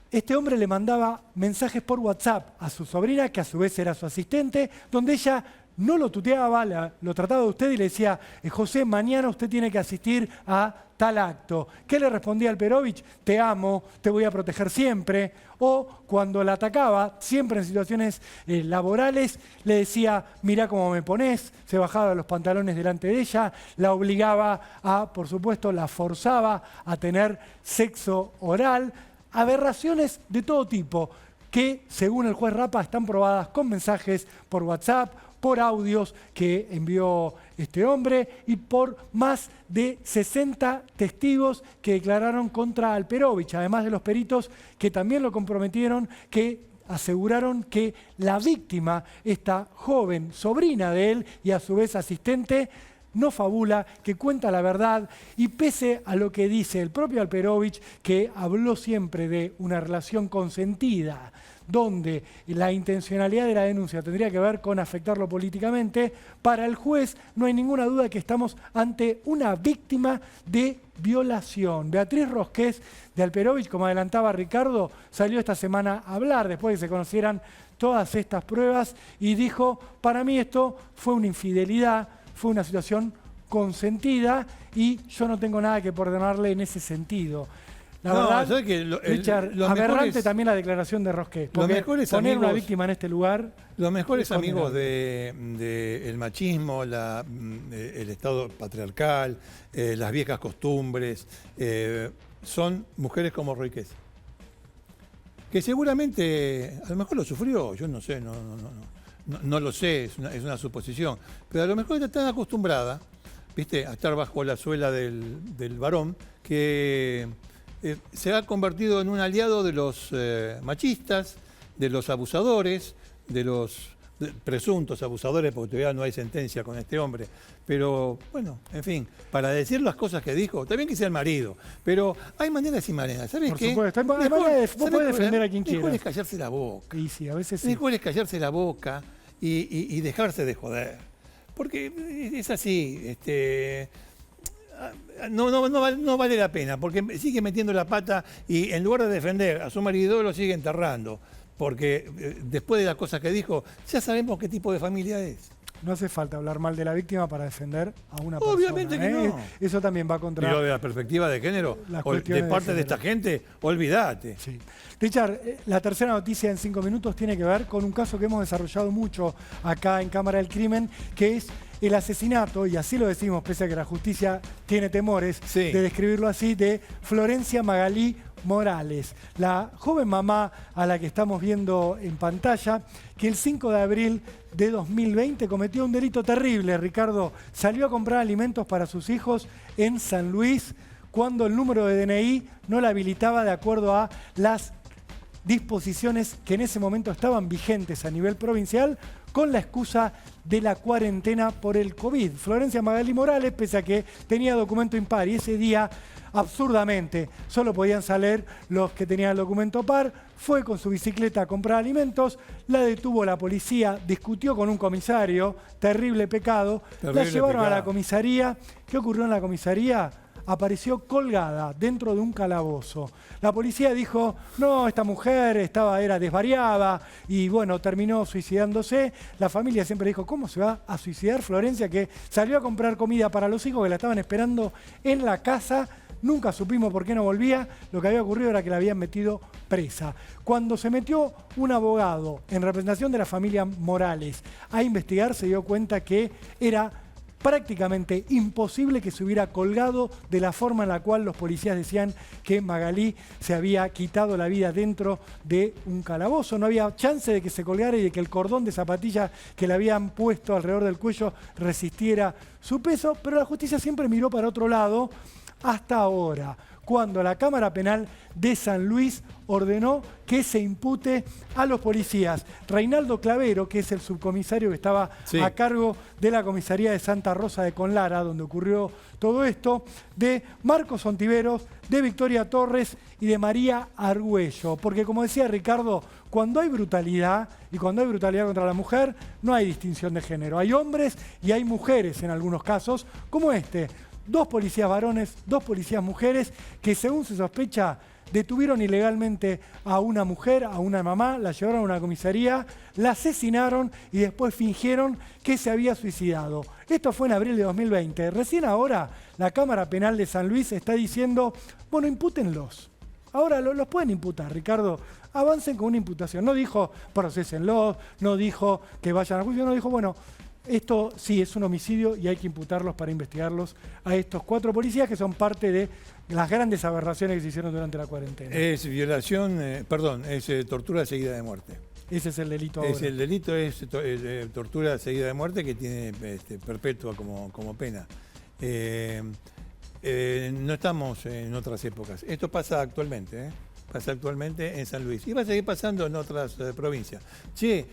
este hombre le mandaba mensajes por WhatsApp a su sobrina, que a su vez era su asistente, donde ella no lo tuteaba, lo trataba de usted y le decía, José, mañana usted tiene que asistir a tal acto. ¿Qué le respondía Alperovich? Te amo, te voy a proteger siempre. O cuando la atacaba, siempre en situaciones laborales, le decía, mirá cómo me ponés, se bajaba los pantalones delante de ella, la obligaba a, por supuesto, la forzaba a tener sexo oral. Aberraciones de todo tipo que, según el juez Rapa, están probadas con mensajes por WhatsApp, por audios que envió este hombre y por más de 60 testigos que declararon contra Alperovich, además de los peritos que también lo comprometieron, que aseguraron que la víctima, esta joven sobrina de él y a su vez asistente, no fabula, que cuenta la verdad, y pese a lo que dice el propio Alperovich, que habló siempre de una relación consentida, donde la intencionalidad de la denuncia tendría que ver con afectarlo políticamente, para el juez no hay ninguna duda que estamos ante una víctima de violación. Beatriz Rosqués de Alperovich, como adelantaba Ricardo, salió esta semana a hablar después de que se conocieran todas estas pruebas y dijo, para mí esto fue una infidelidad, fue una situación consentida y yo no tengo nada que perdonarle en ese sentido. La verdad,
¿sabes qué?
Richard, aberrante también la declaración de Rosqués. Porque poner una víctima en este lugar...
Los mejores amigos del machismo, el Estado patriarcal, las viejas costumbres, son mujeres como Rosqués. Que seguramente, a lo mejor lo sufrió, yo no sé, no lo sé, es una suposición. Pero a lo mejor están acostumbradas, ¿viste?, a estar bajo la suela del varón, que... se ha convertido en un aliado de los machistas, de los abusadores, de los presuntos abusadores, porque todavía no hay sentencia con este hombre. Pero, bueno, en fin, para decir las cosas que dijo, también que sea el marido, pero hay maneras y maneras. ¿Sabes qué?
Por supuesto, vos podés defender a quien quieras.
Mejor es callarse la boca.
Y sí, a veces sí.
Mejor es callarse la boca y dejarse de joder. Porque es así, no vale la pena, porque sigue metiendo la pata y en lugar de defender a su marido lo sigue enterrando, porque después de las cosas que dijo, ya sabemos qué tipo de familia es.
No hace falta hablar mal de la víctima para defender a una
Obviamente
persona.
que no.
Eso también va contra...
Pero de la perspectiva de género, de parte de esta gente, olvídate.
Sí. Richard, la tercera noticia en 5 minutos tiene que ver con un caso que hemos desarrollado mucho acá en Cámara del Crimen, que es el asesinato, y así lo decimos, pese a que la justicia tiene temores de describirlo así, de Florencia Magalí Morales, la joven mamá a la que estamos viendo en pantalla, que el 5 de abril de 2020 cometió un delito terrible, Ricardo. Salió a comprar alimentos para sus hijos en San Luis cuando el número de DNI no la habilitaba de acuerdo a las disposiciones que en ese momento estaban vigentes a nivel provincial con la excusa de la cuarentena por el COVID. Florencia Magalí Morales, pese a que tenía documento impar y ese día, absurdamente, solo podían salir los que tenían el documento par, fue con su bicicleta a comprar alimentos, la detuvo la policía, discutió con un comisario, terrible pecado, la llevaron a la comisaría. ¿Qué ocurrió en la comisaría? Apareció colgada dentro de un calabozo. La policía dijo, no, esta mujer era desvariada y bueno, terminó suicidándose. La familia siempre dijo, ¿cómo se va a suicidar Florencia, que salió a comprar comida para los hijos que la estaban esperando en la casa? Nunca supimos por qué no volvía. Lo que había ocurrido era que la habían metido presa. Cuando se metió un abogado en representación de la familia Morales a investigar, se dio cuenta que era prácticamente imposible que se hubiera colgado de la forma en la cual los policías decían que Magalí se había quitado la vida dentro de un calabozo. No había chance de que se colgara y de que el cordón de zapatilla que le habían puesto alrededor del cuello resistiera su peso, pero la justicia siempre miró para otro lado hasta ahora, cuando la Cámara Penal de San Luis ordenó que se impute a los policías Reinaldo Clavero, que es el subcomisario que estaba a cargo de la comisaría de Santa Rosa de Conlara, donde ocurrió todo esto, de Marcos Ontiveros, de Victoria Torres y de María Argüello. Porque como decía Ricardo, cuando hay brutalidad y cuando hay brutalidad contra la mujer, no hay distinción de género. Hay hombres y hay mujeres en algunos casos, como este. 2 policías varones, 2 policías mujeres, que según se sospecha detuvieron ilegalmente a una mujer, a una mamá, la llevaron a una comisaría, la asesinaron y después fingieron que se había suicidado. Esto fue en abril de 2020. Recién ahora la Cámara Penal de San Luis está diciendo, bueno, impútenlos. Ahora los pueden imputar, Ricardo. Avancen con una imputación. No dijo procesenlos, no dijo que vayan a juicio, no dijo, bueno, esto sí es un homicidio y hay que imputarlos para investigarlos a estos 4 policías que son parte de las grandes aberraciones que se hicieron durante la cuarentena.
Es violación, es tortura seguida de muerte.
Ese es el delito ahora.
El delito es tortura seguida de muerte que tiene perpetua como pena. No estamos en otras épocas. Esto pasa actualmente. pasa actualmente en San Luis. Y va a seguir pasando en otras provincias. Che,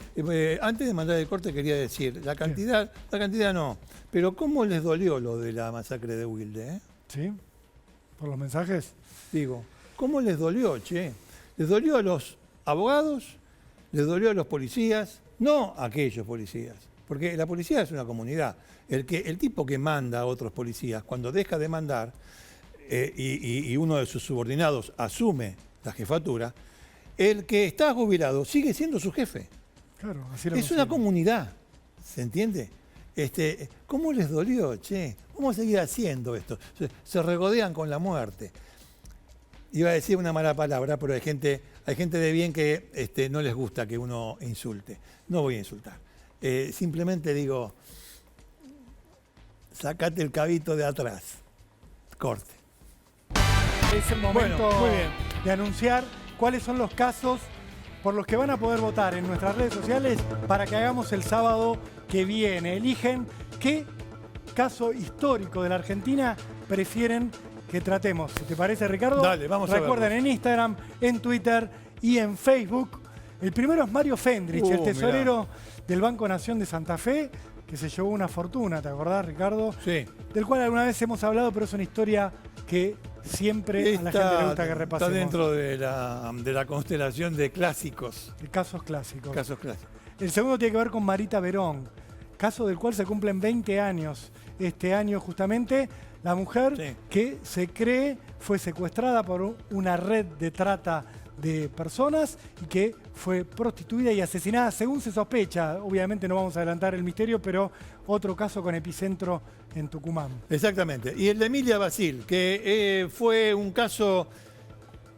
antes de mandar el corte quería decir, la cantidad no, pero ¿cómo les dolió lo de la masacre de Wilde?
¿Sí? ¿Por los mensajes?
Digo, ¿cómo les dolió, che? Les dolió a los abogados, les dolió a los policías, no a aquellos policías, porque la policía es una comunidad. El tipo que manda a otros policías, cuando deja de mandar y uno de sus subordinados asume la jefatura, el que está jubilado sigue siendo su jefe.
Claro, así lo
Es una
considero.
comunidad, ¿se entiende? ¿Cómo les dolió, che? Vamos a seguir haciendo esto. Se regodean con la muerte. Iba a decir una mala palabra, pero hay gente de bien que no les gusta que uno insulte. No voy a insultar. Simplemente digo, sacate el cabito de atrás. Corte.
Es el momento
Bueno, muy bien.
de anunciar cuáles son los casos por los que van a poder votar en nuestras redes sociales para que hagamos el sábado que viene. Eligen qué caso histórico de la Argentina prefieren que tratemos. ¿Si te parece, Ricardo?
Dale, vamos a
Recuerden,
verlos.
en Instagram, en Twitter y en Facebook. El primero es Mario Fendrich, el tesorero del Banco Nación de Santa Fe, que se llevó una fortuna, ¿te acordás, Ricardo?
Sí.
Del cual alguna vez hemos hablado, pero es una historia que siempre a la gente le gusta que repasemos.
Está dentro de la constelación de clásicos.
De casos clásicos.
Casos clásicos.
El segundo tiene que ver con Marita Verón, caso del cual se cumplen 20 años este año justamente. La mujer
Sí.
que se cree fue secuestrada por una red de trata de personas y que fue prostituida y asesinada según se sospecha. Obviamente no vamos a adelantar el misterio, pero otro caso con epicentro en Tucumán.
Exactamente. Y el de Emilia Basil, que fue un caso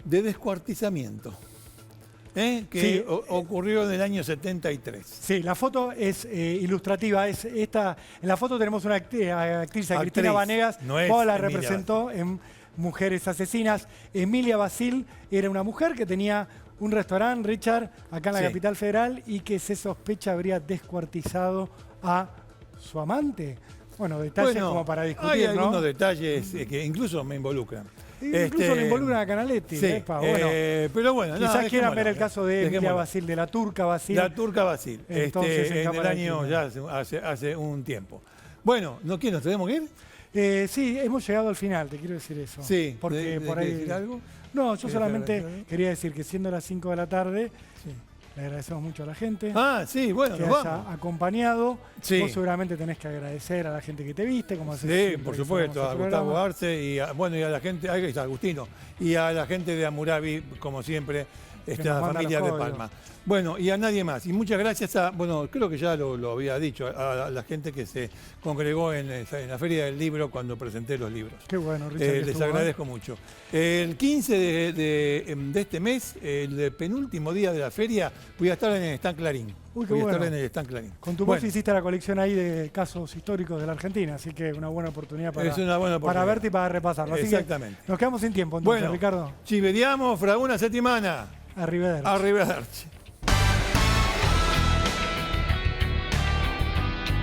de descuartizamiento, que
Sí.
ocurrió en el año 73.
Sí, la foto es ilustrativa. En la foto tenemos una actriz, a Cristina Vanegas,
no es
como la
Emilia
representó en Mujeres Asesinas. Emilia Basil era una mujer que tenía un restaurante, Richard, acá en la
Sí.
capital federal, y que se sospecha habría descuartizado a su amante. Bueno, detalles como para discutir,
hay
¿no?
algunos detalles que incluso me involucran.
Incluso le involucran a Canaletti.
Sí,
Bueno,
pero bueno,
quizás quieran ver el
dejémoslo,
caso de Emilia
dejémoslo.
Basil, de la turca Basil.
La turca Basil,
Entonces, en
en el
cámara de
año
crimen.
ya hace un tiempo. Bueno, ¿no quién nos tenemos que ir?
Sí, hemos llegado al final, te quiero decir eso.
Sí,
Porque por ahí.
decir algo?
No, yo
¿Querés
solamente
agradecer algo?
quería decir que siendo las 5 de la tarde,
Sí.
le agradecemos mucho a la gente
Sí, bueno,
que
nos
haya
vamos.
acompañado.
Sí.
Vos seguramente tenés que agradecer a la gente que te viste, como haces
Sí,
siempre
por
que
supuesto,
cerramos
a
el
Gustavo
programa.
Arce y a la gente, ahí está Agustino, y a la gente de Amurabi, como siempre,
nos
esta
manda
familia
los
de
códigos.
Palma. Bueno, y a nadie más. Y muchas gracias creo que ya lo había dicho, a la gente que se congregó en la Feria del Libro cuando presenté los libros.
Qué bueno, Richard. que
Les
estuvo, ¿eh?
agradezco mucho. El 15 de este mes, el penúltimo día de la feria, voy a estar en el Stand Clarín.
Uy, qué
voy a
bueno.
estar en el Stand Clarín.
Con tu
Bueno,
voz hiciste la colección ahí de casos históricos de la Argentina, así que una buena oportunidad para,
Es una buena
para
oportunidad.
verte y para repasarlo. Así que
Exactamente.
nos quedamos sin tiempo entonces,
Bueno,
Ricardo.
ci vediamo fra una settimana.
Arrivederci.
Arrivederci.